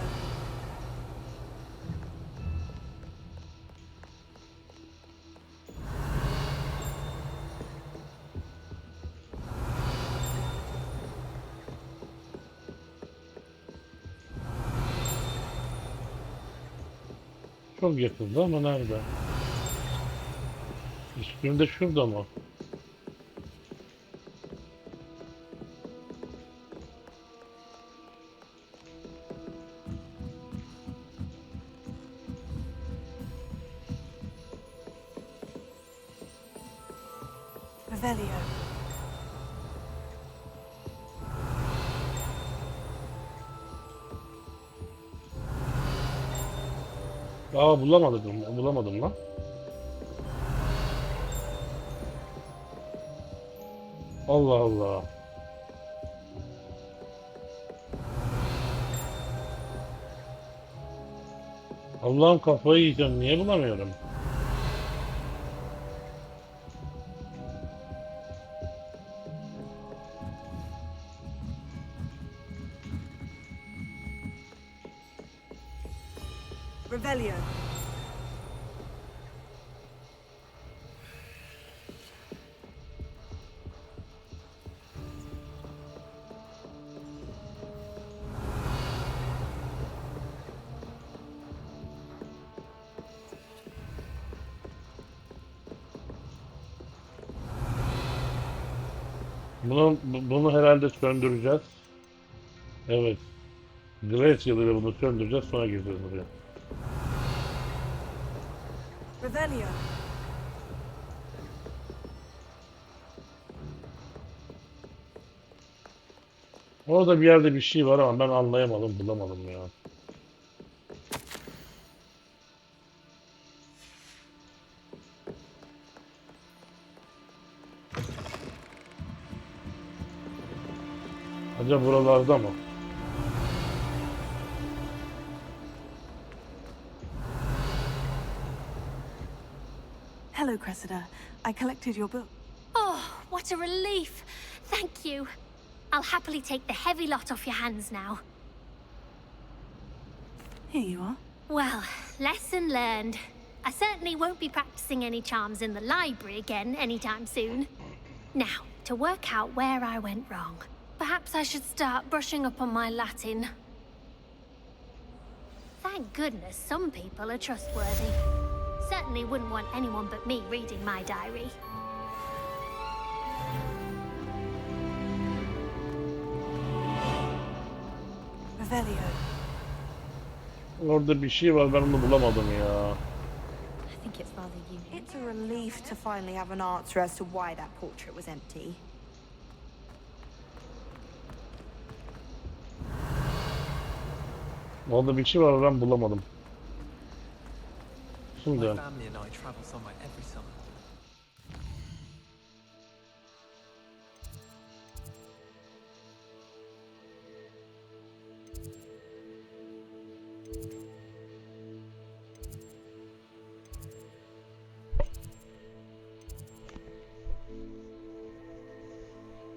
Çok yakında ama nerede? Üstünde şurada mı? Revelio. Aa, bulamadım lan. Allah Allah. Allah'ım, kafayı yiyeceğim. Niye bulamıyorum? Revelio. Bunu herhalde söndüreceğiz. Evet. Grace yılıyla bunu söndüreceğiz, sonra gireceğiz buraya. Revelio. Orada bir yerde bir şey var ama ben anlayamadım, bulamadım ya. Acaba buralarda mı? Hello, Cressida. I collected your book. Oh, what a relief. Thank you. I'll happily take the heavy lot off your hands now. Here you are. Well, lesson learned. I certainly won't be practicing any charms in the library again anytime soon. Now, to work out where I went wrong. Perhaps I should start brushing up on my Latin. Thank goodness some people are trustworthy. Certainly wouldn't want anyone but me reading my diary. Revelio. Orada bir şey var, ben onu bulamadım ya. I think it's rather unique. It's a relief to finally have an answer as to why that portrait was empty. Orada bir şey var, ben bulamadım. Şimdi. My family and I travel somewhere every summer.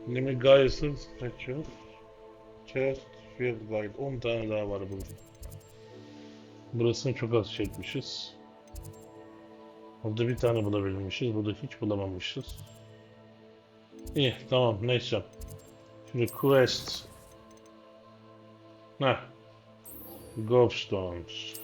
Nemi Gayes'in statue. Chest Field Guide. 10 tane daha var burada. Burasını çok az çekmişiz. Orada bir tane bulabilmişiz. Burada hiç bulamamışız. İyi, tamam, neyse. Şimdi quest. Heh. Gobstones.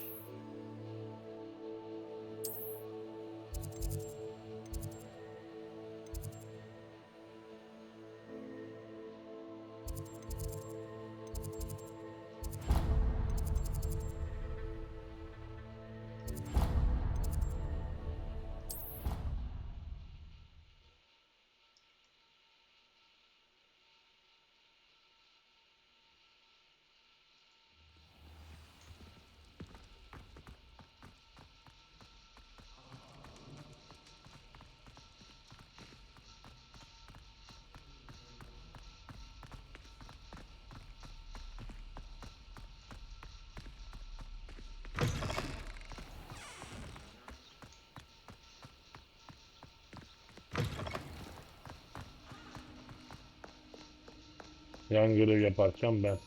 Yan görev yaparken ben.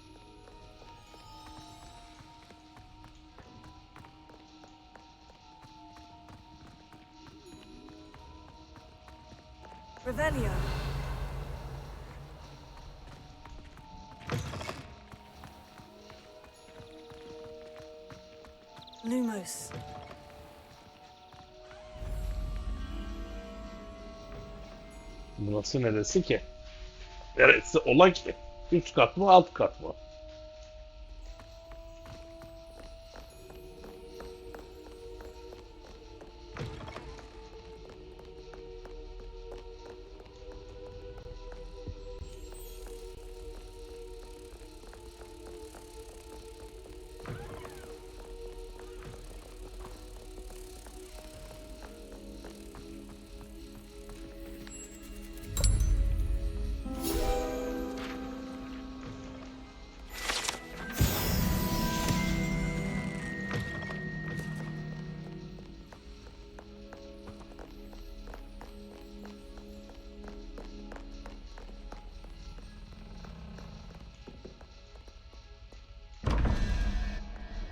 Revelio. Lumos. Burası neresi ki? Neresi ola ki? Üst kat mı, alt kat mı?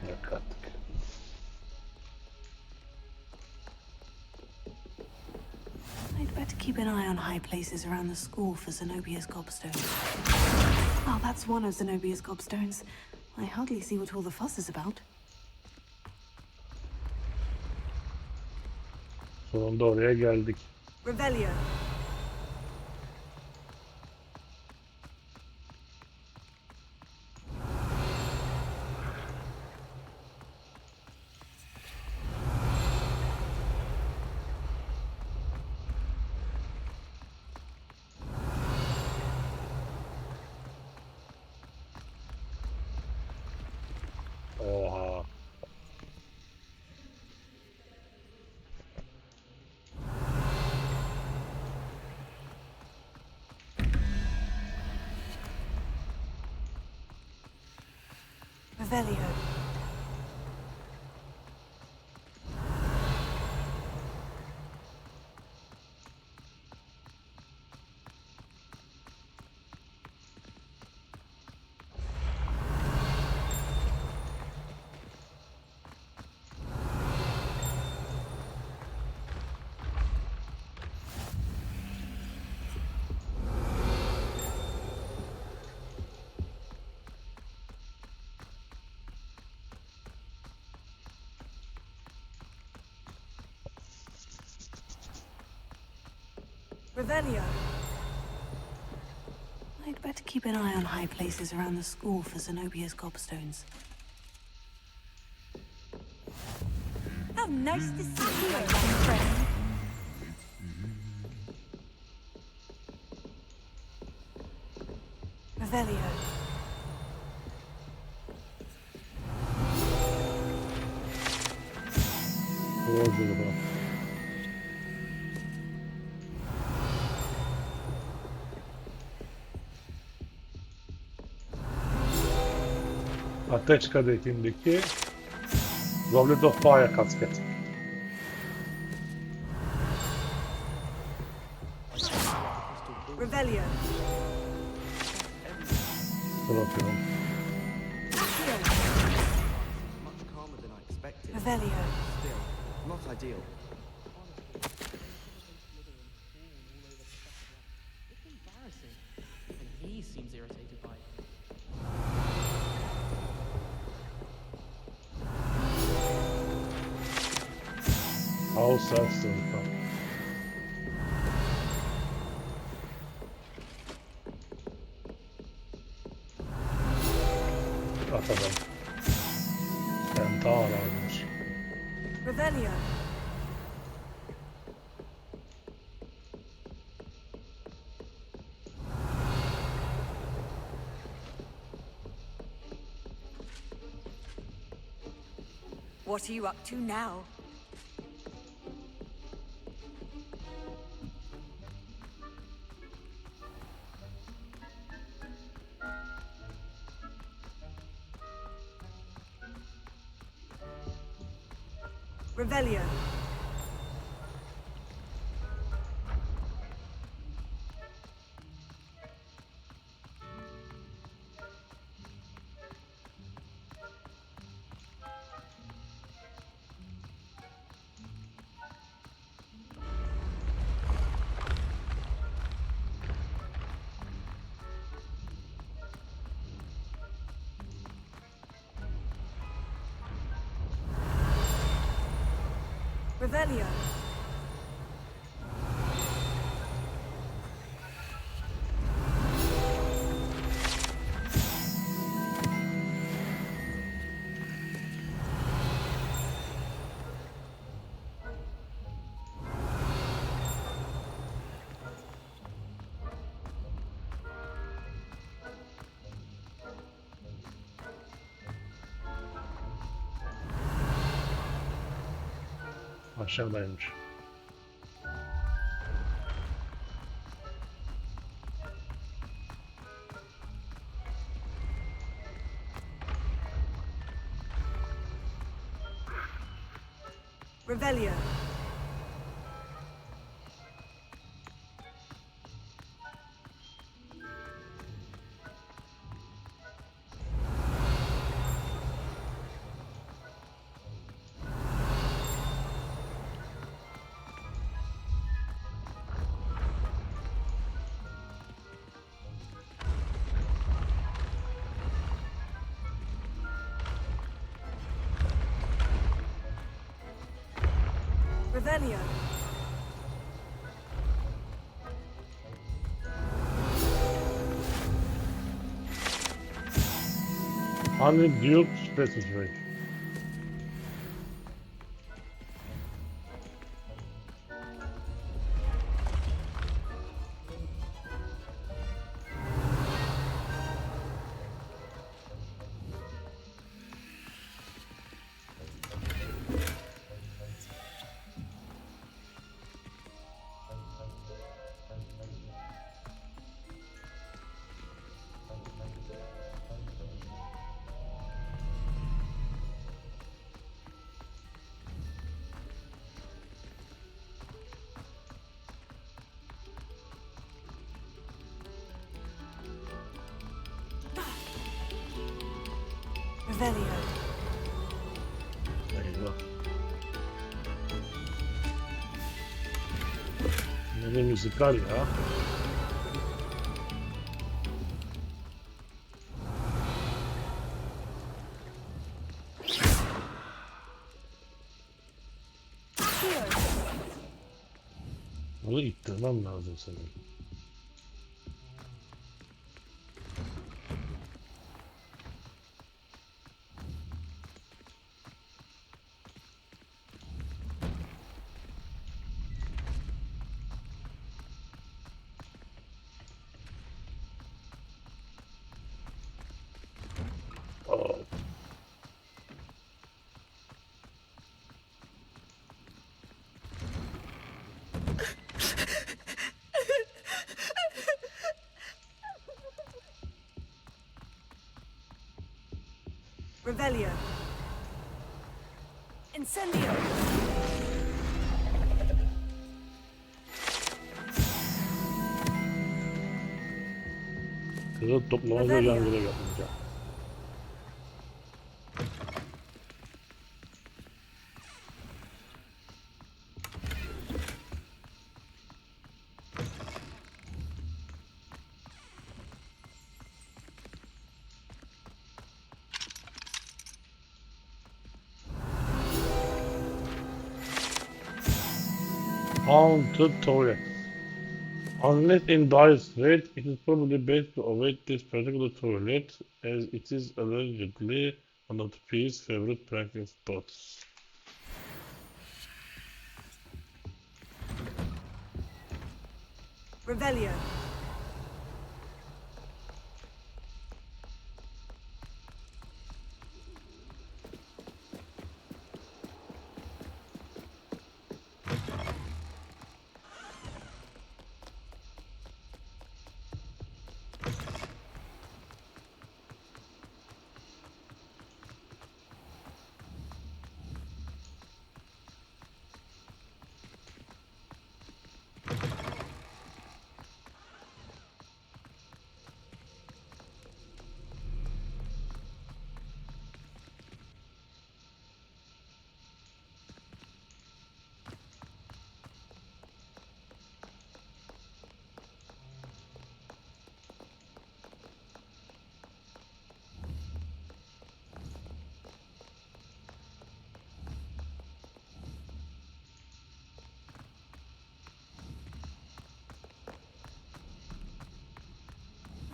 Yok artık. I'd better keep an eye on high places around the school for Zenobia's gobstones. Oh, that's one of Zenobia's gobstones. I hardly see what all the fuss is about. Sonunda oraya geldik. Revelio. Oha. Revelio. Revelio. I'd better keep an eye on high places around the school for Zenobia's gobstones. How nice to see you, my young friend. Revelio. Ateş kadehindeki Goblet of Fire kasket. Revelio. Dur bakıyorum. Much calmer than I expected. Revelio. Still, not ideal. It's embarrassing. And he seems irritated by it. House Self-Serve. Atadım. Ben daha varmış. Revelio. What are you up to now? Revelio. Revelio. Aşağıdaymış. Revelio. Revelio. Hani Duke Specific. Revelio. Eyvah. Ne bir müzikler ya. Bunu ittirmem lazım senin. Oh. Revelio. Incendio. Kızıl toplamayla yangına yapmayacağım. Haunted toilet. Unless in dire strait, it is probably best to avoid this particular toilet, as it is allegedly one of the P's favorite practice spots. Revelio.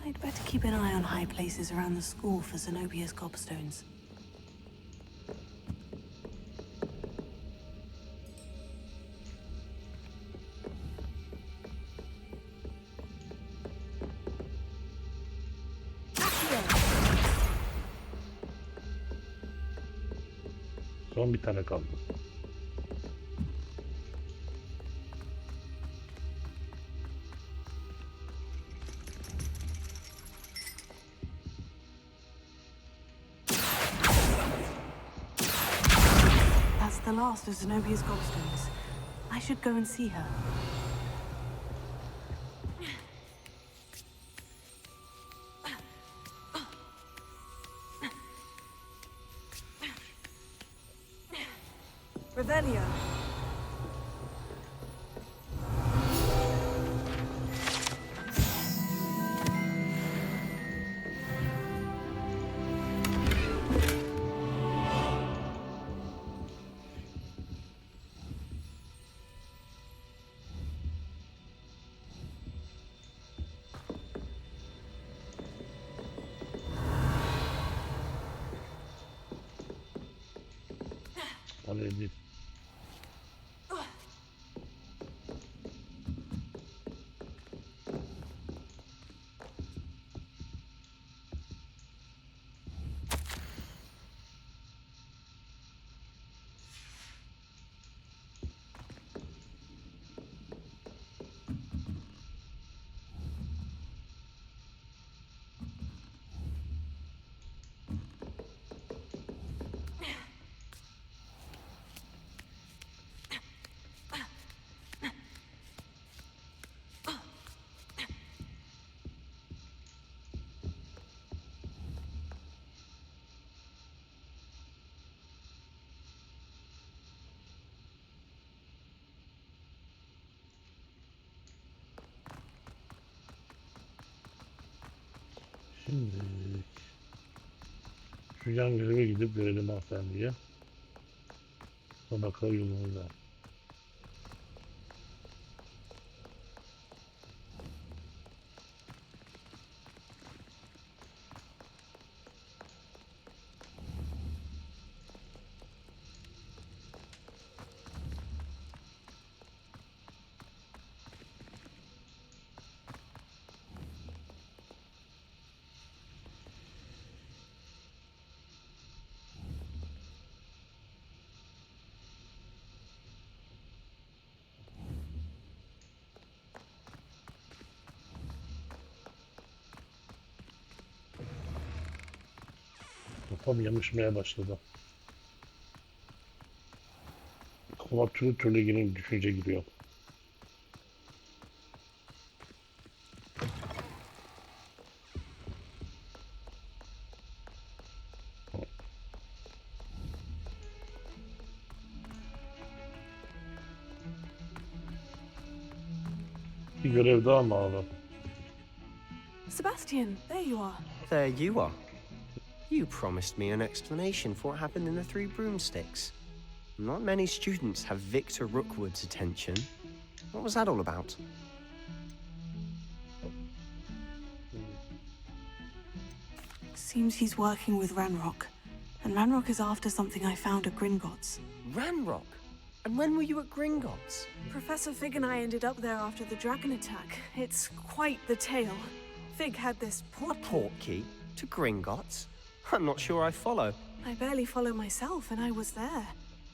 I'd better keep an eye on high places around the school for Zenobia's gobstones. Son bir tane kaldı. That's the last of Zenobia's gobstones. I should go and see her. Revelio. Hadi. Şimdi şu yan göreve gidip görelim hanımefendiye. Sonra kadar yolumuza. Kafam yamışmaya başladı. Kafama türlü türlü yeni düşünce giriyor. Bir görev daha mı abi? Sebastian, there you are. There you are. You promised me an explanation for what happened in the Three Broomsticks. Not many students have Victor Rookwood's attention. What was that all about? Seems he's working with Ranrock. And Ranrock is after something I found at Gringotts. Ranrock? And when were you at Gringotts? Professor Fig and I ended up there after the dragon attack. It's quite the tale. Fig had this portkey to Gringotts? I'm not sure I follow. I barely follow myself, and I was there.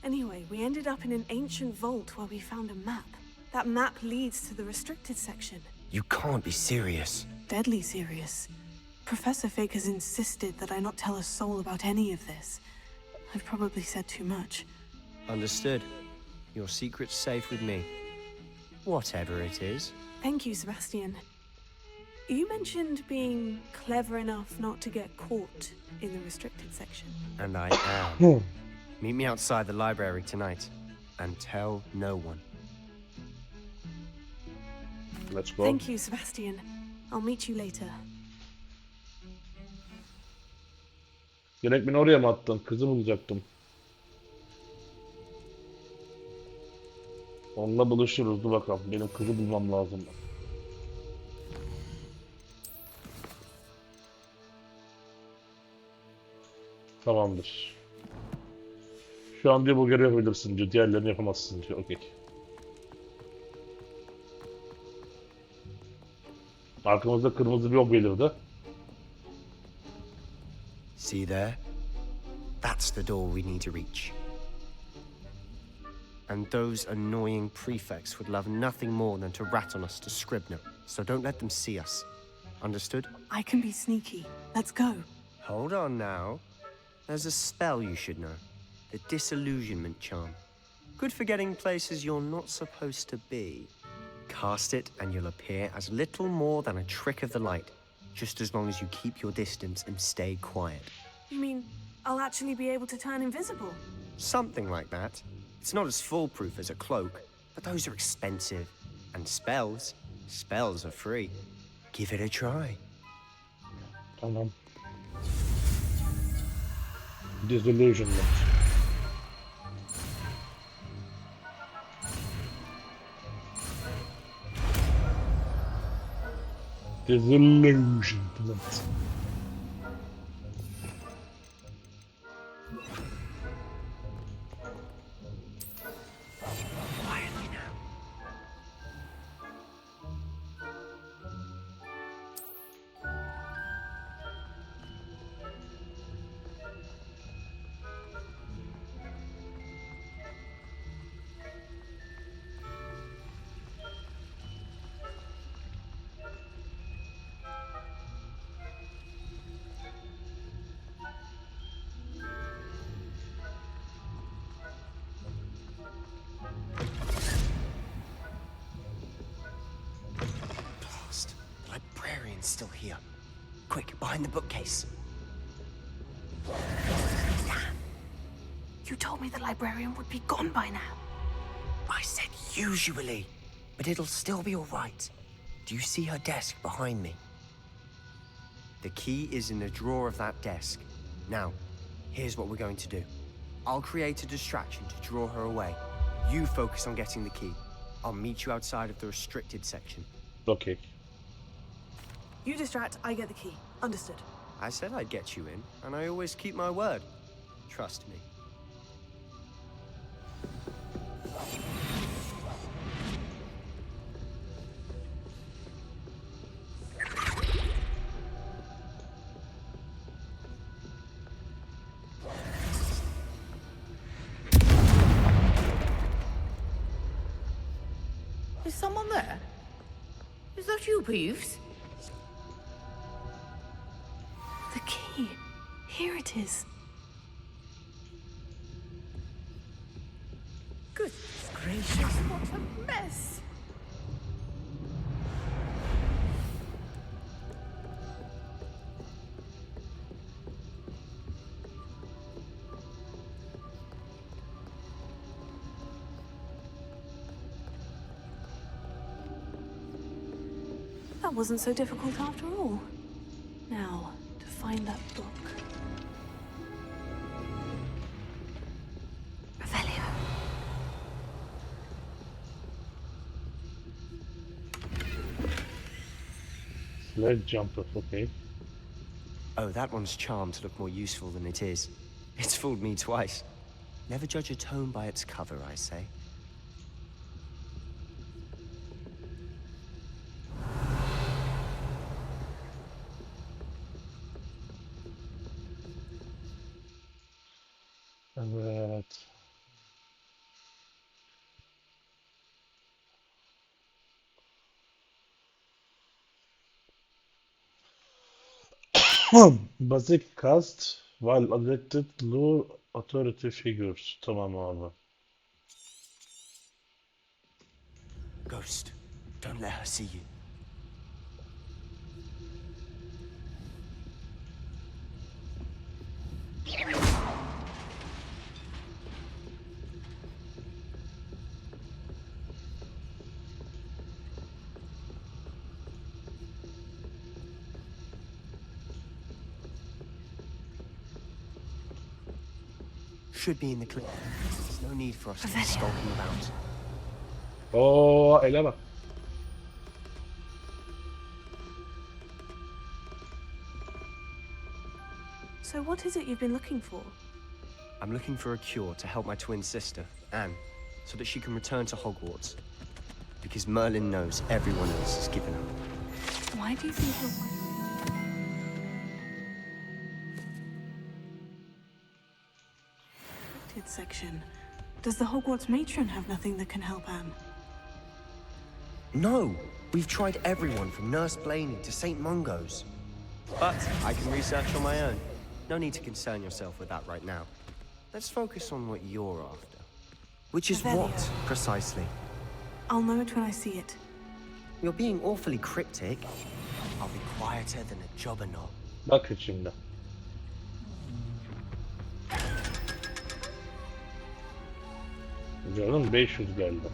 Anyway, we ended up in an ancient vault where we found a map. That map leads to the restricted section. You can't be serious. Deadly serious. Professor Fig has insisted that I not tell a soul about any of this. I've probably said too much. Understood. Your secret's safe with me. Whatever it is. Thank you, Sebastian. You mentioned being clever enough not to get caught in the restricted section. And I am. Meet me outside the library tonight. And tell no one. Let's go. Thank you, Sebastian. I'll meet you later. Direkt beni oraya mı attın? Kızı bulacaktım. Onunla buluşuruz. Dur bakalım. Benim kızı bulmam lazım. Tamamdır. Şu an diyor bu görevi yapabilirsin diyor. Diğerlerini yapamazsın diyor. Okey. Arkamızda kırmızı bir ok belirdi. See there? That's the door we need to reach. And those annoying prefects would love nothing more than to rat on us to Scribner. So don't let them see us. Understood? I can be sneaky. Let's go. Hold on now. There's a spell you should know. The Disillusionment Charm. Good for getting places you're not supposed to be. Cast it and you'll appear as little more than a trick of the light. Just as long as you keep your distance and stay quiet. You mean I'll actually be able to turn invisible? Something like that. It's not as foolproof as a cloak, but those are expensive. And spells are free. Give it a try. Tamam. Disillusionment. Disillusionment. Still here. Quick, behind the bookcase. You told me the librarian would be gone by now. I said usually, but it'll still be all right. Do you see her desk behind me? The key is in the drawer of that desk. Now, here's what we're going to do. I'll create a distraction to draw her away. You focus on getting the key. I'll meet you outside of the restricted section. Okay. You distract, I get the key. Understood. I said I'd get you in, and I always keep my word. Trust me. Is someone there? Is that you, Peeves? The key. Here it is. Goodness gracious, what a mess! That wasn't so difficult after all. Now, to find that book. Revelio. Sledge jumper, okay. Oh, that one's charmed to look more useful than it is. It's fooled me twice. Never judge a tome by its cover, I say. Evet. Basic cast while elected low authority figures. Tamam abi. Ghost, don't let her see you. Should be in the clip. There's no need for us to be skulking about. Oo, ele bak. So what is it you've been looking for? I'm looking for a cure to help my twin sister, Anne, so that she can return to Hogwarts. Because Merlin knows everyone else has given up. Why do you think you're... section. Does the Hogwarts matron have nothing that can help Anne? No! We've tried everyone from Nurse Blaney to St. Mungo's. But I can research on my own. No need to concern yourself with that right now. Let's focus on what you're after. Which is Revelio. what, precisely? I'll know it when I see it. You're being awfully cryptic. I'll be quieter than a jobberknoll. Bakın şimdi. Canım 500 geldi.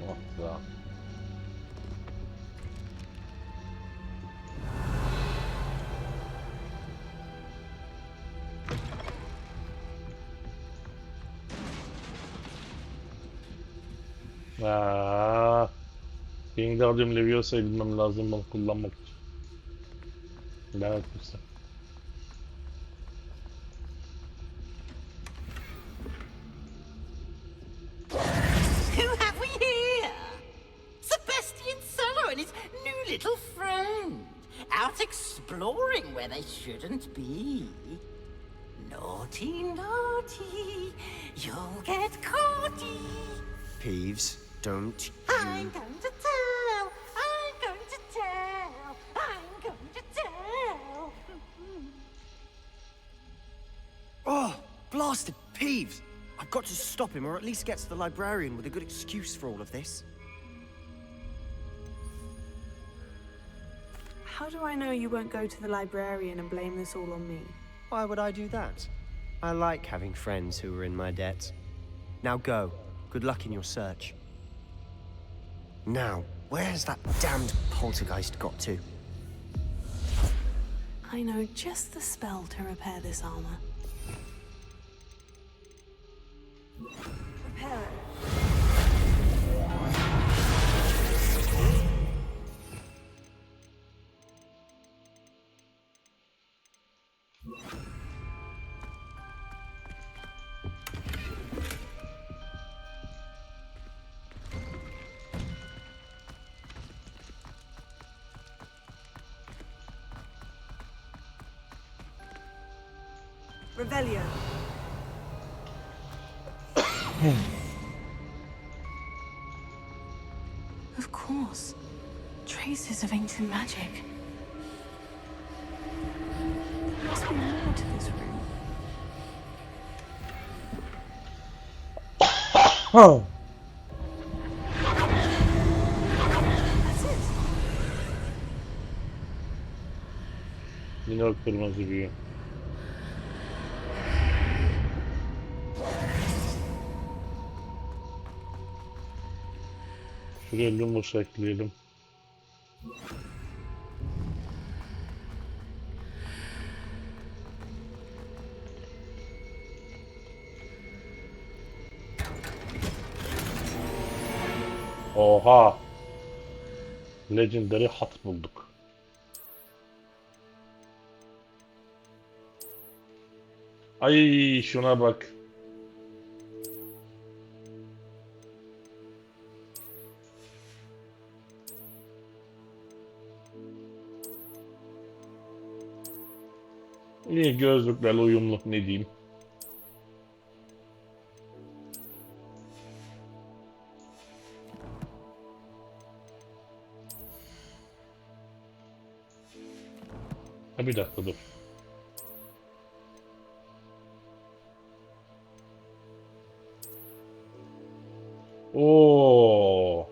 Oh, ya. Wingardium Leviosa bilmem lazım bunu kullanmak için. Lanet olsun. Who have we here? Sebastian Sallow and his new little friend. Out exploring where they shouldn't be. Naughty, naughty. You'll get caughty. Peeves, don't I'm going to tell. I'm going to tell. I'm going to tell. Oh, blasted Peeves! I've got to stop him, or at least get to the librarian with a good excuse for all of this. How do I know you won't go to the librarian and blame this all on me? Why would I do that? I like having friends who are in my debt. Now go. Good luck in your search. Now, where's that damned poltergeist got to? I know just the spell to repair this armor. Repair it. Revelio. Of course. Traces of ancient magic. There must be more to this room. Oh. That's it. Yine o kırmızı büyü. Şuraya lumos ekleyelim. Oha! Legendary hat bulduk. Ay şuna bak. İyi gözlüklerle uyumlu ne diyeyim. Ha bir dakika dur. Oo.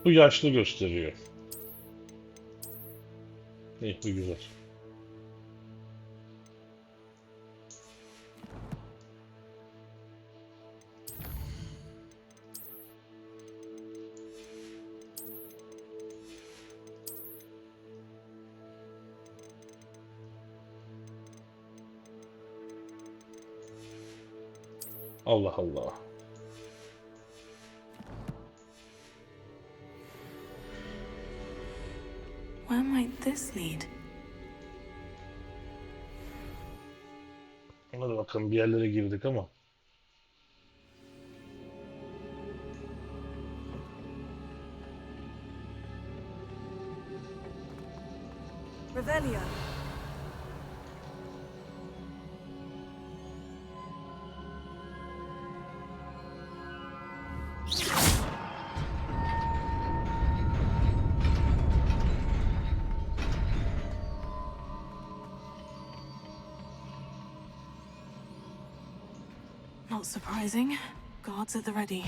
Bu yaşlı gösteriyor. İyi, bu güzel. Allah Allah. Where might this lead? Hadi bakalım, bir yerlere girdik ama. Revelio. Not surprising. Guards at the ready.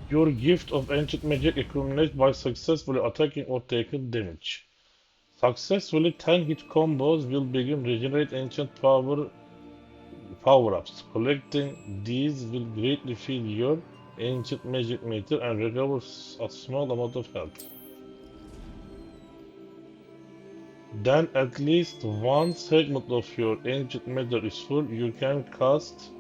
Your gift of ancient magic accumulates by successfully attacking or taking damage. Successfully 10 hit combos will begin regenerate ancient power-ups. Collecting these will greatly fill your ancient magic meter and recover a small amount of health. Then at least one segment of your ancient meter is full, you can cast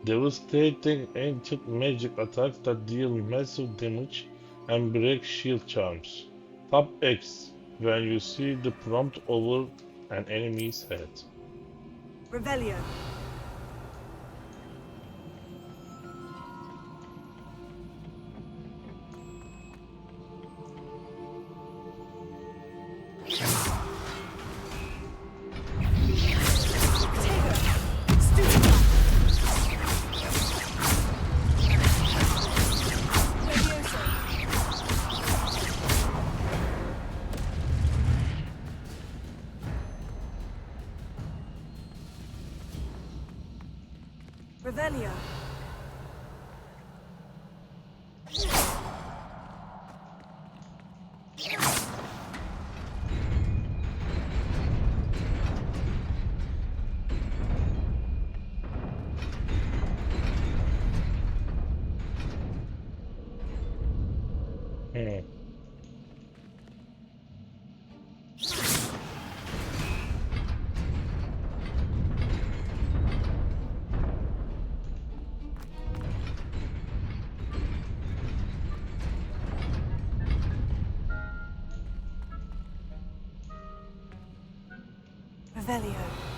devastating ancient magic attacks that deal massive damage and break shield charms. Tap X when you see the prompt over an enemy's head. Revelio. Revelio. Revelio.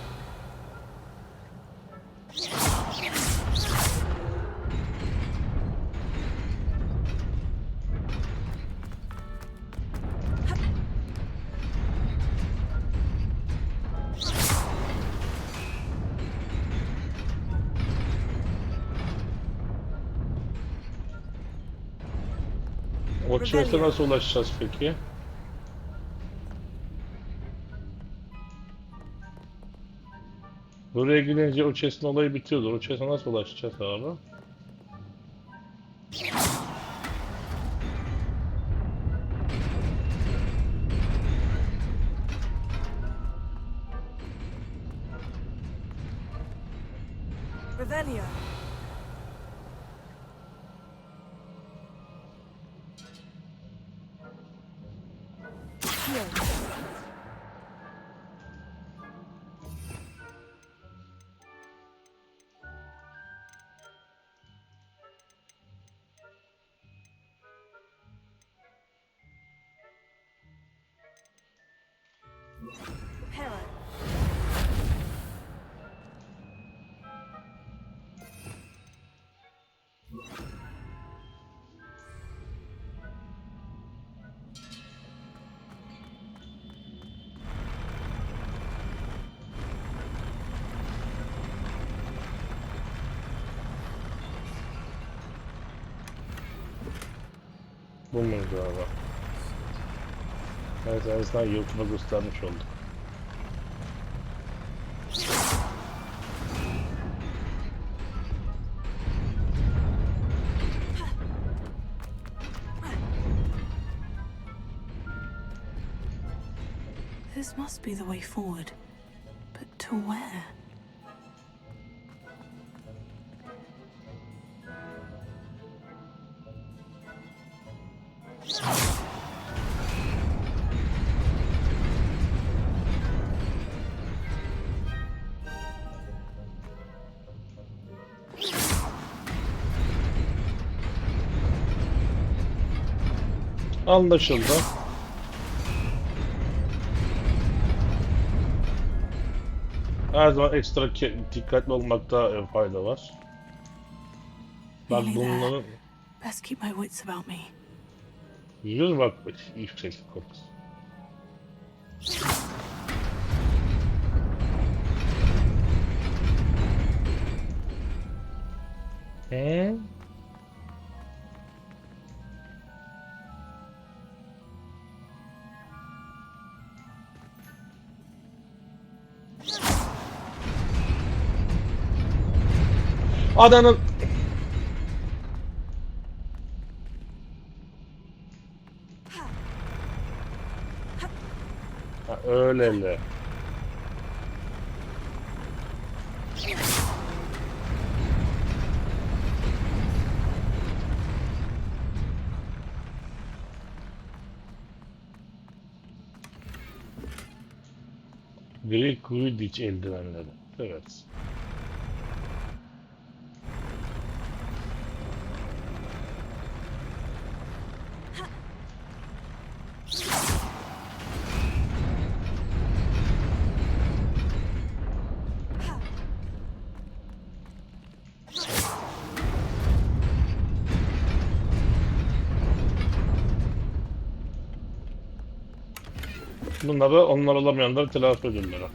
O chest'e nasıl ulaşacağız peki? Buraya gidince o chest'in olayı bitiyordu. O chest'e nasıl ulaşacağız abi? Revelio. Pero. Bu muydu abi? Evet, en azından YouTube'a göstermiş olduk. This must be the way forward. But to where? Anlaşıldı. Her zaman ekstra dikkatli olmakta fayda var. Bak Nearly bunların... there. Best keep my wits about me. Yüz bak yükseklik korkusu. Adanın... Ha, öyleli. Gri Quidditch eldivenleri. Evet. Bunları onlar olamayanları telafi ediyorlar.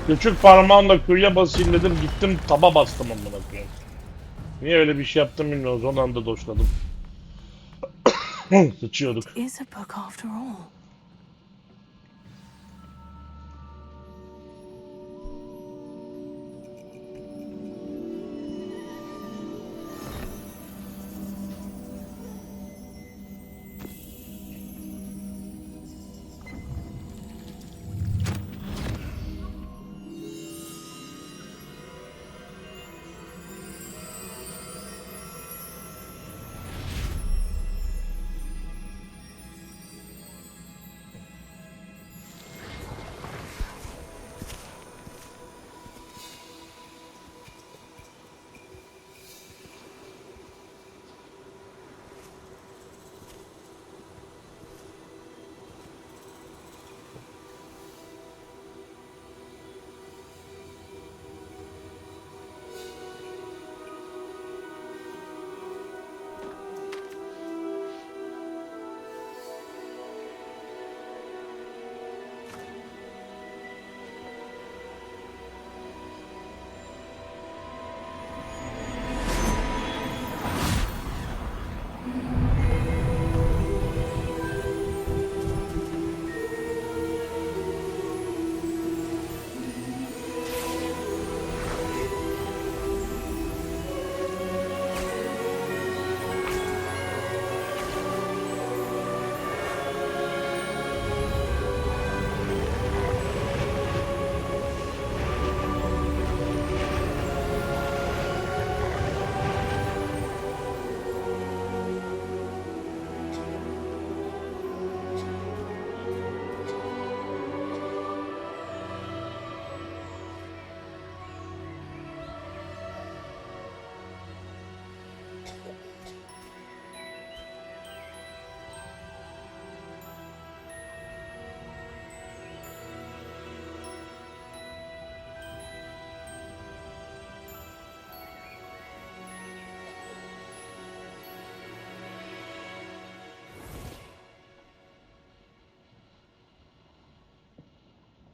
Küçük parmağımla kuyuya basayım dedim, gittim taba bastım amına koyayım. Niye öyle bir şey yaptım bilmiyorum, son anda doşladım. Sıçıyorduk. It is a book after all.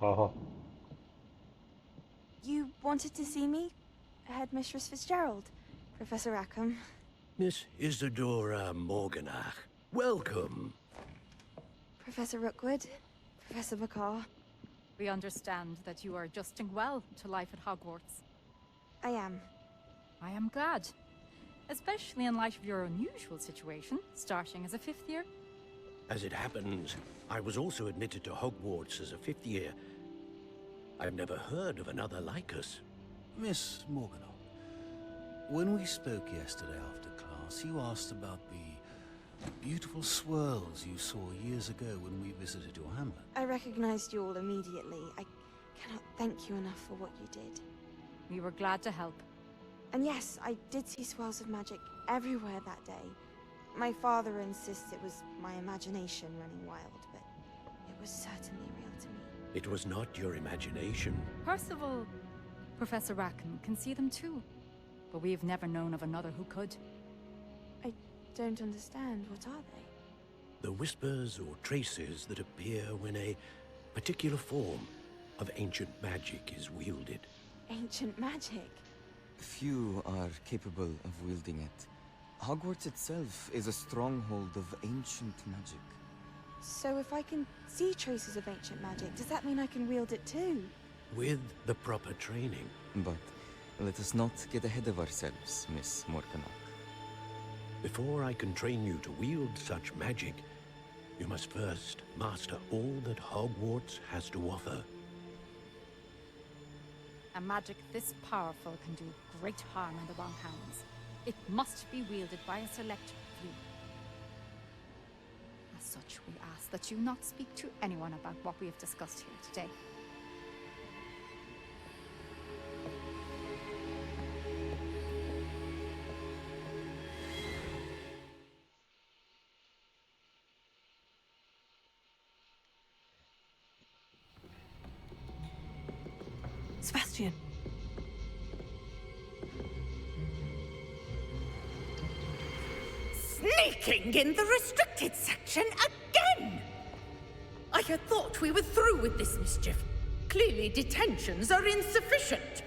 Aha. You wanted to see me? Headmistress Fitzgerald, Professor Rackham. Miss Isadora Morganach, welcome. Professor Rookwood, Professor Bakar. We understand that you are adjusting well to life at Hogwarts. I am. I am glad. Especially in light of your unusual situation, starting as a 5th year. As it happens, I was also admitted to Hogwarts as a 5th year. I've never heard of another like us. Miss Morganach, when we spoke yesterday after class, you asked about the beautiful swirls you saw years ago when we visited your hamlet. I recognized you all immediately. I cannot thank you enough for what you did. We were glad to help. And yes, I did see swirls of magic everywhere that day. My father insists it was my imagination running wild, but it was certainly real to me. It was not your imagination. Percival, Professor Rackham can see them too. But we've never known of another who could. I don't understand. What are they? The whispers or traces that appear when a particular form of ancient magic is wielded. Ancient magic? Few are capable of wielding it. Hogwarts itself is a stronghold of ancient magic. So if I can see traces of ancient magic, does that mean I can wield it too? With the proper training. But let us not get ahead of ourselves, Miss Morganach. Before I can train you to wield such magic, you must first master all that Hogwarts has to offer. A magic this powerful can do great harm in the wrong hands. It must be wielded by a select few. As such, we ask that you not speak to anyone about what we have discussed here today. Sebastian. Sneaking in the restricted section again! I had thought we were through with this mischief. Clearly detentions are insufficient.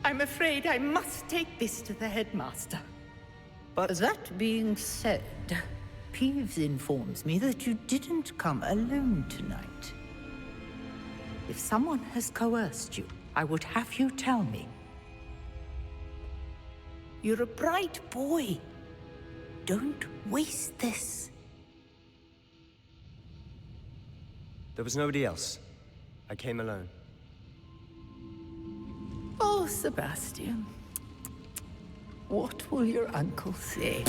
I'm afraid I must take this to the headmaster. But that being said, Peeves informs me that you didn't come alone tonight. If someone has coerced you, I would have you tell me. You're a bright boy. Don't waste this. There was nobody else. I came alone. Oh, Sebastian. What will your uncle say?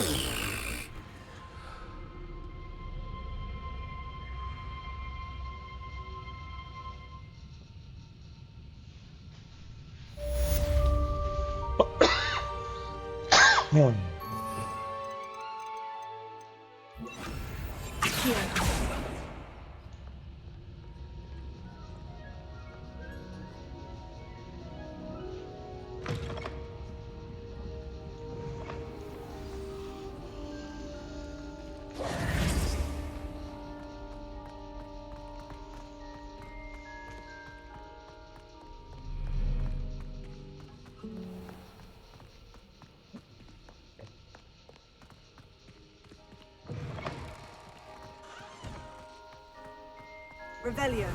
Revelio.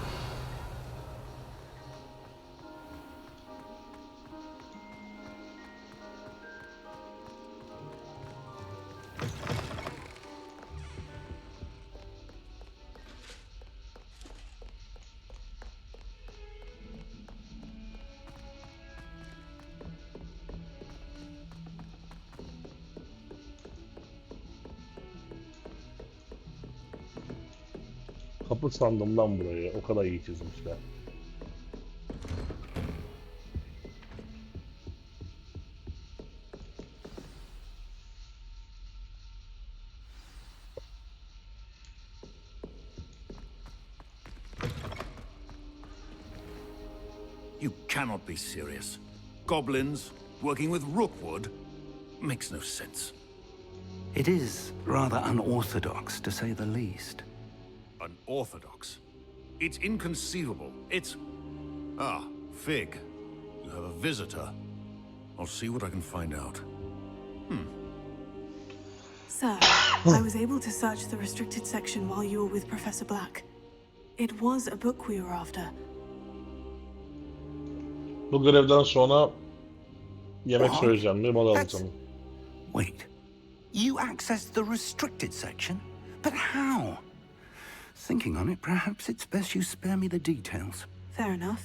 Kapı sandım lan burayı. O kadar iyi çizmişler. You cannot be serious. Goblins working with Rookwood makes no sense. It is rather unorthodox, to say the least. Unorthodox? It's inconceivable. It's... Ah, Fig. You have a visitor. I'll see what I can find out. Sir, I was able to search the restricted section while you were with Professor Black. It was a book we were after. Bu görevden sonra yemek What? söyleyeceğim. Bir mola That's- alacağım. Wait. You accessed the restricted section? But how? Thinking on it, perhaps it's best you spare me the details. Fair enough.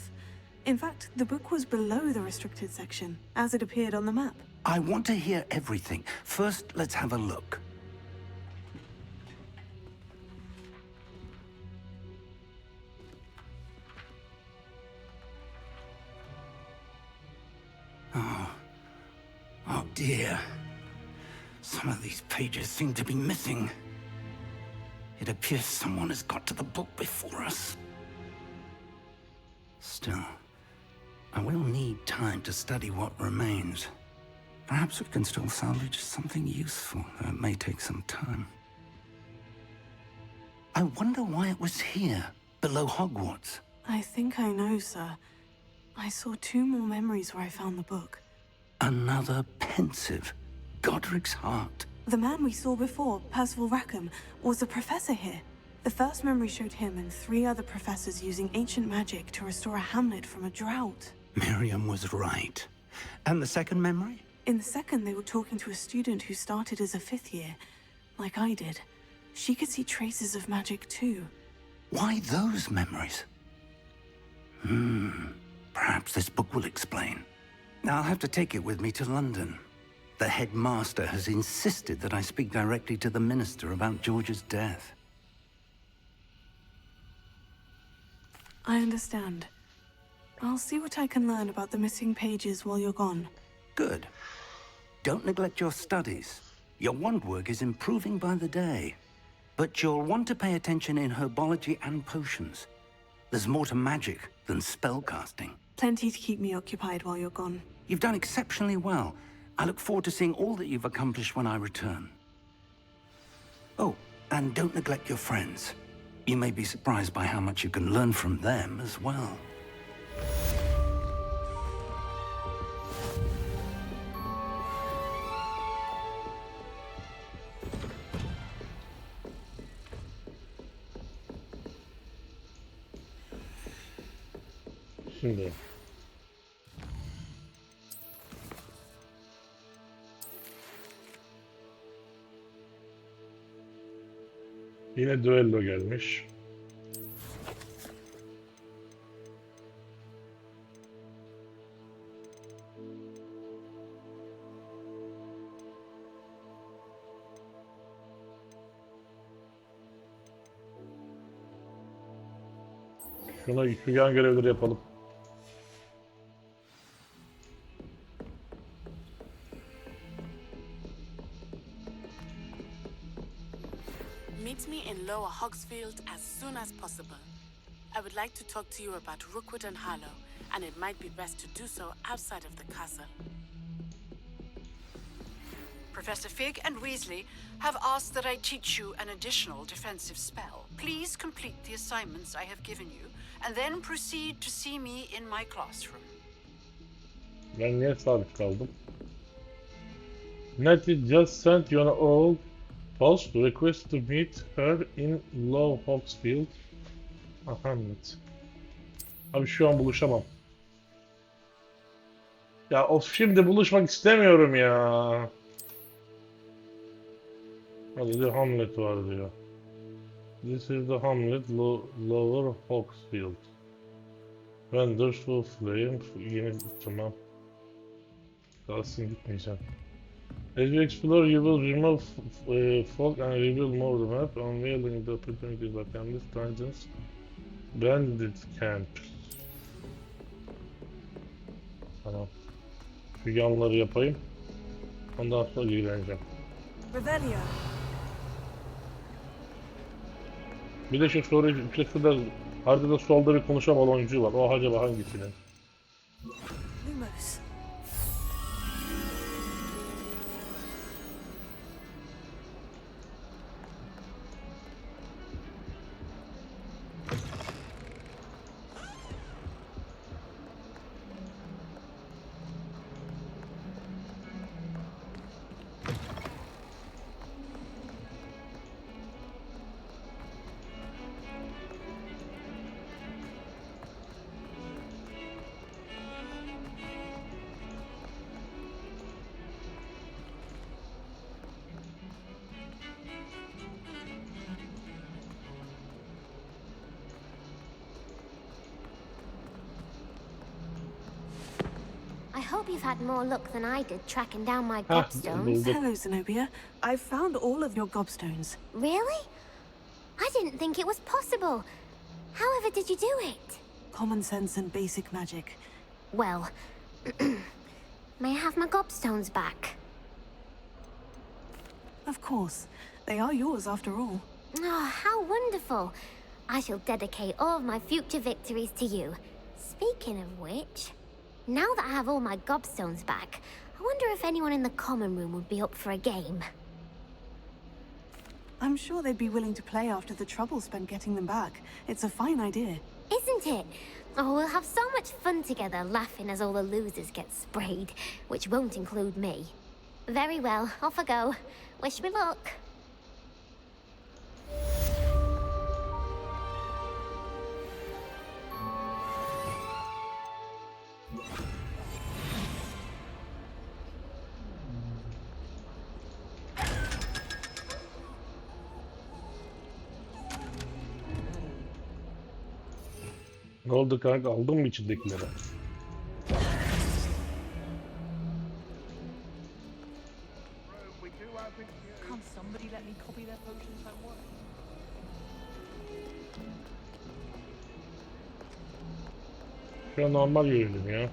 In fact, the book was below the restricted section, as it appeared on the map. I want to hear everything. First, let's have a look. Oh dear. Some of these pages seem to be missing. It appears someone has got to the book before us. Still, I will need time to study what remains. Perhaps we can still salvage something useful, though it may take some time. I wonder why it was here, below Hogwarts. I think I know, sir. I saw 2 more memories where I found the book. Another pensive, Godric's heart. The man we saw before, Percival Rackham, was a professor here. The first memory showed him and 3 other professors using ancient magic to restore a hamlet from a drought. Miriam was right. And the second memory? In the second, they were talking to a student who started as a 5th year, like I did. She could see traces of magic too. Why those memories? Perhaps this book will explain. I'll have to take it with me to London. The headmaster has insisted that I speak directly to the minister about George's death. I understand. I'll see what I can learn about the missing pages while you're gone. Good. Don't neglect your studies. Your wand work is improving by the day. But you'll want to pay attention in herbology and potions. There's more to magic than spellcasting. Plenty to keep me occupied while you're gone. You've done exceptionally well. I look forward to seeing all that you've accomplished when I return. Oh, and don't neglect your friends. You may be surprised by how much you can learn from them as well. Şimdi. Yine düello gelmiş. Şuna şu yan görevleri yapalım. Meet me in Lower Hogsfield as soon as possible. I would like to talk to you about Rookwood and Harlow, and it might be best to do so outside of the castle. Professor Fig and Weasley have asked that I teach you an additional defensive spell. Please complete the assignments I have given you, and then proceed to see me in my classroom. Ben niye sabit kaldım? Nettie just sent you an old post to request to meet her in Low Hogsfield. Hamlet. Abi şu an buluşamam. Ya of şimdi buluşmak istemiyorum ya. Hadi diyor Hamlet var diyor. This is the Hamlet Lower Hogsfield. Wonderful Flame. Yine tamam. Kalsın gitmeyeceğim. As you explore, you will remove fog and reveal more of the map, unveiling the opportunities like endless dungeons, bandit camp. Tamam. Şu yanları yapayım. Ondan sonra ilgileneceğim. Revelio. Bir de şu soru, işte şurada haritada solda bir konuşan baloncu var. O acaba hangisinin? Lumos. hope you've had more luck than I did tracking down my gobstones. Hello, Zenobia. I found all of your gobstones. Really? I didn't think it was possible. However did you do it? Common sense and basic magic. Well, may I have my gobstones back? Of course. They are yours after all. Oh, how wonderful. I shall dedicate all of my future victories to you. Speaking of which, now that I have all my gobstones back, I wonder if anyone in the common room would be up for a game. I'm sure they'd be willing to play after the trouble spent getting them back. It's a fine idea. Isn't it? Oh, we'll have so much fun together, laughing as all the losers get sprayed, which won't include me. Very well, off I go. Wish me luck. Ne oldu kanka? Aldın mı içindekileri? Can't somebody let me copy their potions homework? Şu an normal yürüdüm ya.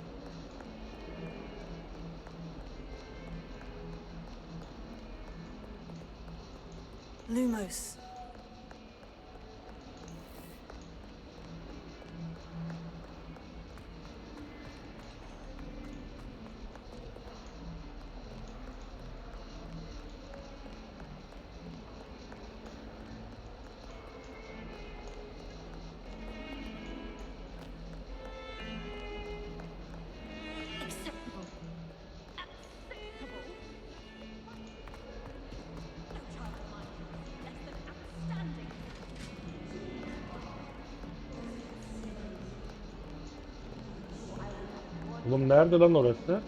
Lumos. Oğlum nerede lan orası?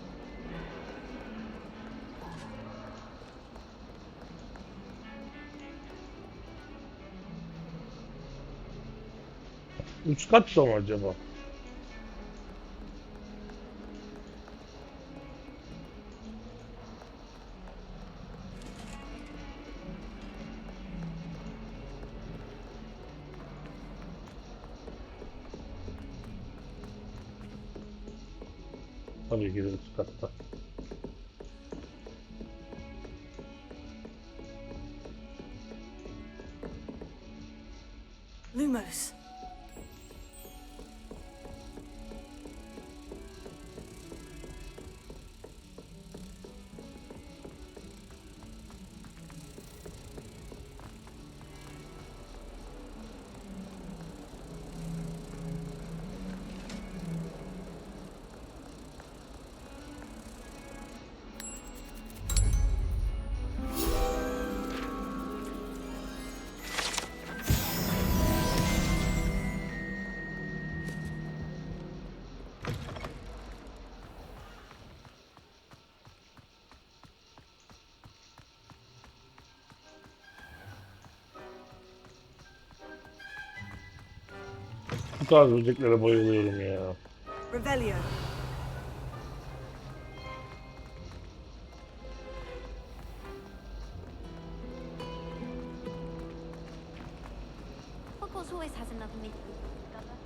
Üç katta mı acaba? Tabii ki de üst katta. Lumos. Bu tarz böceklere bayılıyorum ya. Revelio. Hogwarts always has another mystery to discover.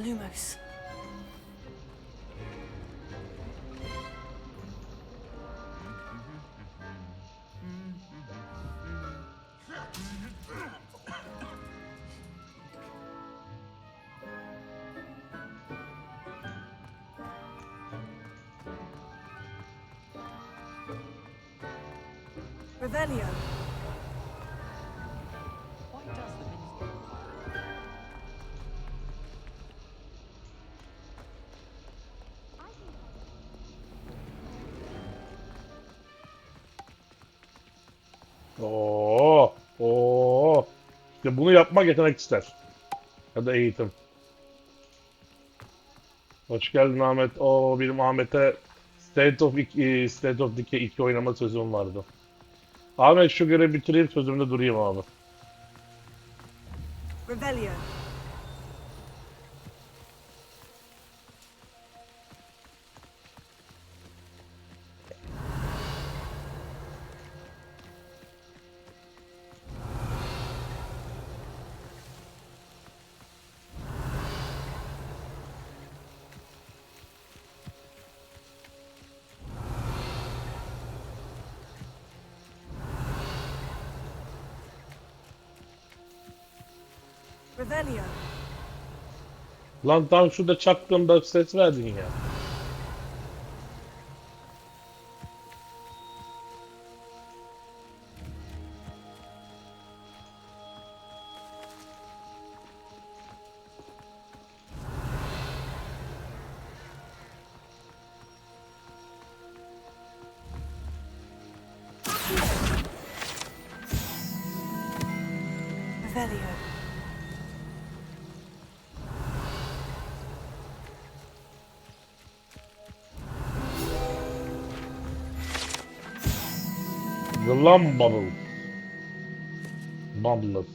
Lumos. Revelio. Why does the minister... Oo. İşte bunu yapmak yetenek ister. Ya da eğitim. Hoş geldin Ahmet. Benim Ahmet'e State of Decay 2 oynama sözüm vardı. Ahmet şu görevi bitireyim, sözümde durayım abi. Revelio. Revelio. Lan tam şurada çaktığımda ses verdin ya. Revelio. Yılan bubble. Bubble.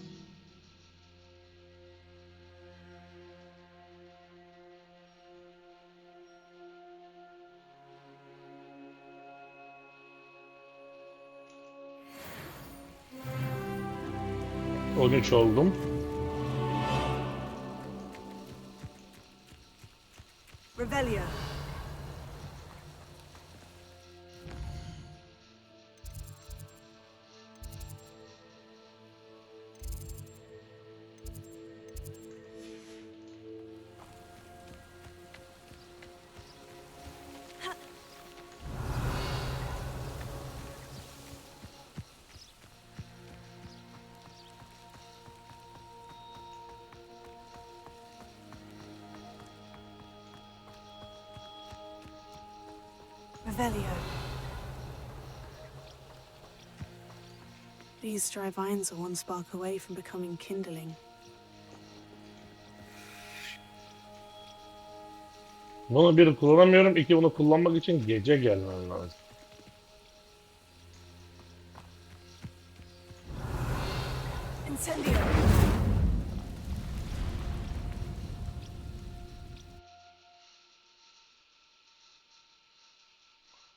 Onu oldum. Revelio. Revelio. These dry vines are one spark away from becoming kindling. Bunu bir kullanamıyorum, iki bunu kullanmak için gece gelmem lazım. Incendio.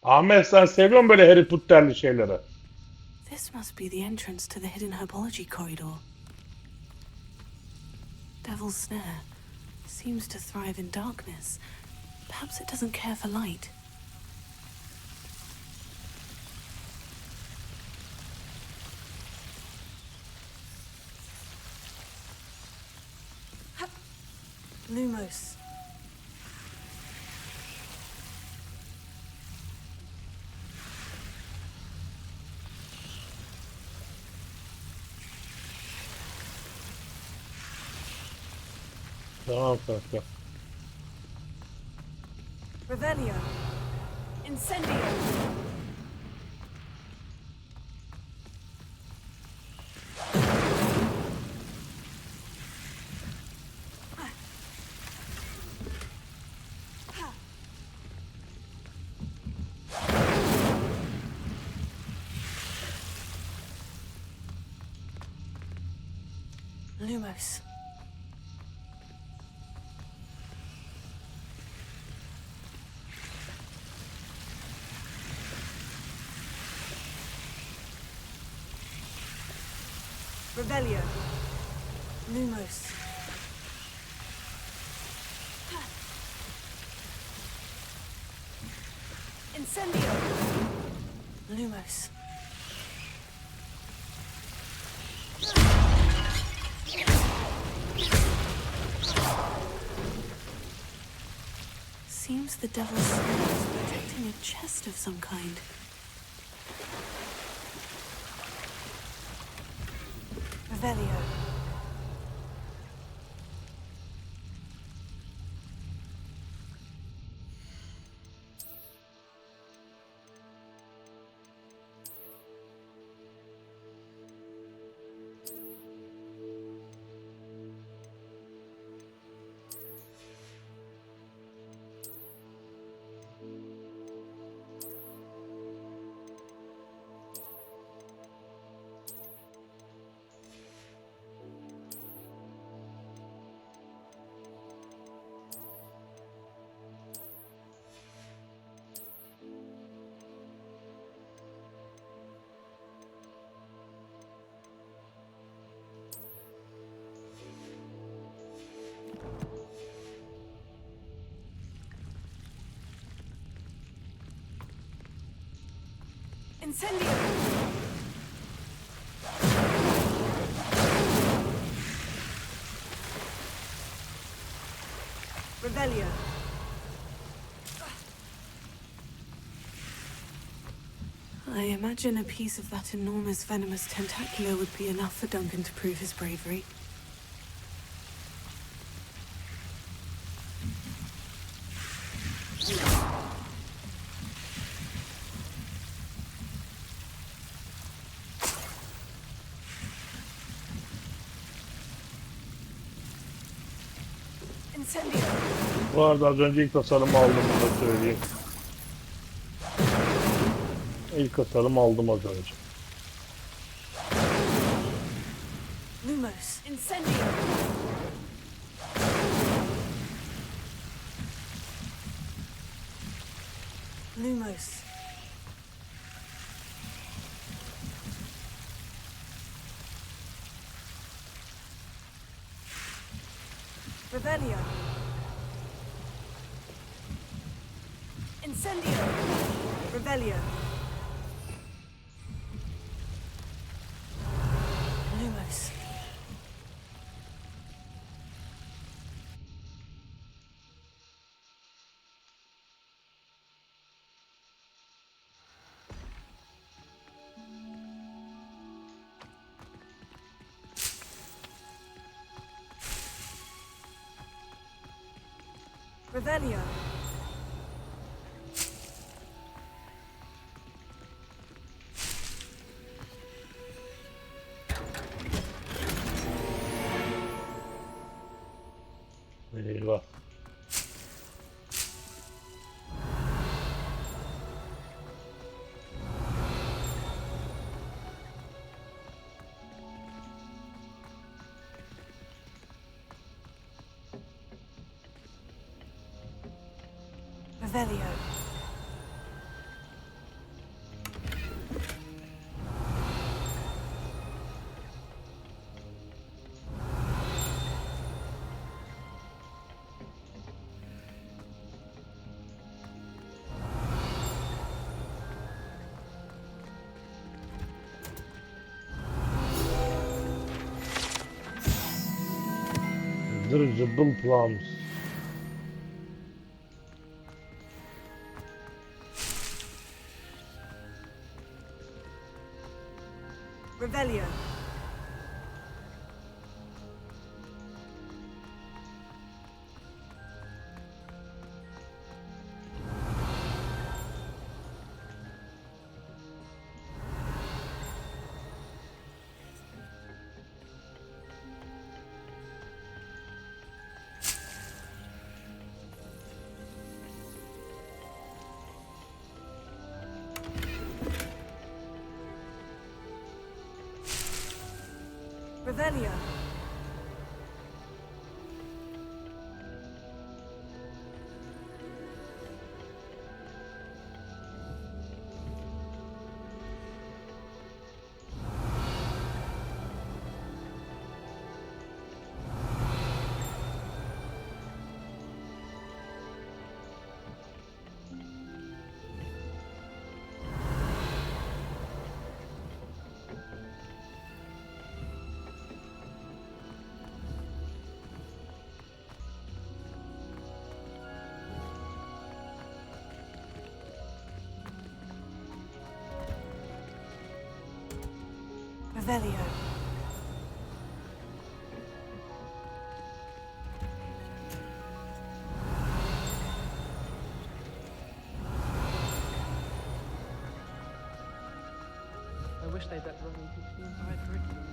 Ahmet sen seviyor musun böyle Harry Potter'li şeyleri? This must be the entrance to the hidden herbology corridor. Devil's Snare seems to thrive in darkness. Perhaps it doesn't care for light. Lumos. Tamam kanka. Revelio. Incendio. Lumos. Revelio. Lumos. Incendio. Lumos. Seems the devil's snare is protecting a chest of some kind. Revelio. Incendio! Revelio. I imagine a piece of that enormous venomous tentacular would be enough for Duncan to prove his bravery. Incendio. Bu arada az önce ilk tasarımı aldım, bunu da söyleyeyim. İlk tasarımı aldım az önce. Lumos. Incendio. Lumos. Revelio. Incendio. Revelio. Lumos. Revelio. Eyvah. Revelio. Dirigible plums. Revelio. Revelio. Revelio. I wish they'd let Roman teach the entire curriculum.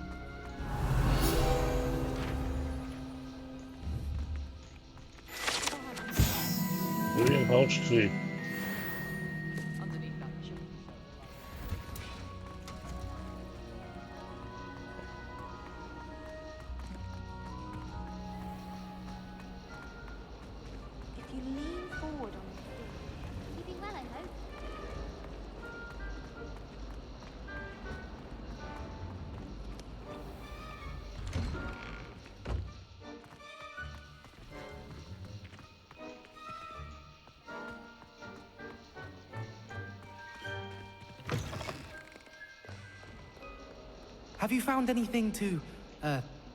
Greenhouse tree. Underneath that chip. If you lean forward on your feet, keeping well, I hope. Have you found anything to,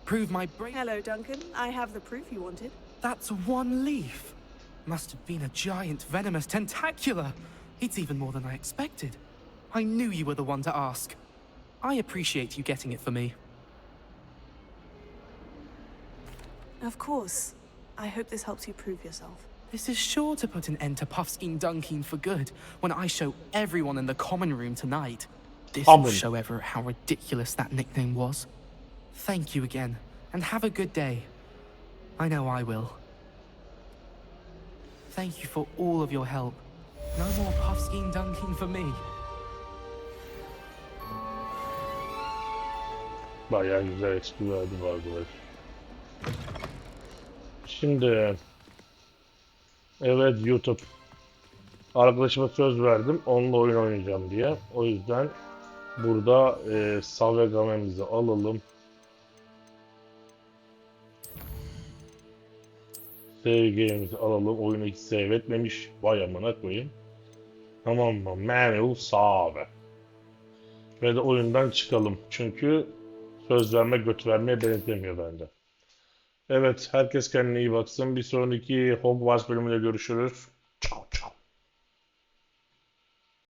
prove my Hello, Duncan. I have the proof you wanted. That's one leaf. Must have been a giant venomous tentacula. It's even more than I expected. I knew you were the one to ask. I appreciate you getting it for me. Of course. I hope this helps you prove yourself. This is sure to put an end to Puffskein Dunkeen for good when I show everyone in the common room tonight. This will show Everett how ridiculous that nickname was. Thank you again, and have a good day. I know I will. Thank you for all of your help. No more Puffskein Dunkeen for me. Bayağı güzel XP verdim arkadaş. Şimdi evet YouTube arkadaşıma söz verdim onunla oyun oynayacağım diye. O yüzden burada Savegamemizi alalım. Sevgimizi alalım. Oyunu hiç save etmemiş. Vay amına koyayım. Tamam mı? Manual save. Ve de oyundan çıkalım. Çünkü söz verme göt vermeye benzemiyor bende. Evet, herkes kendine iyi baksın. Bir sonraki Hogwarts bölümünde görüşürüz.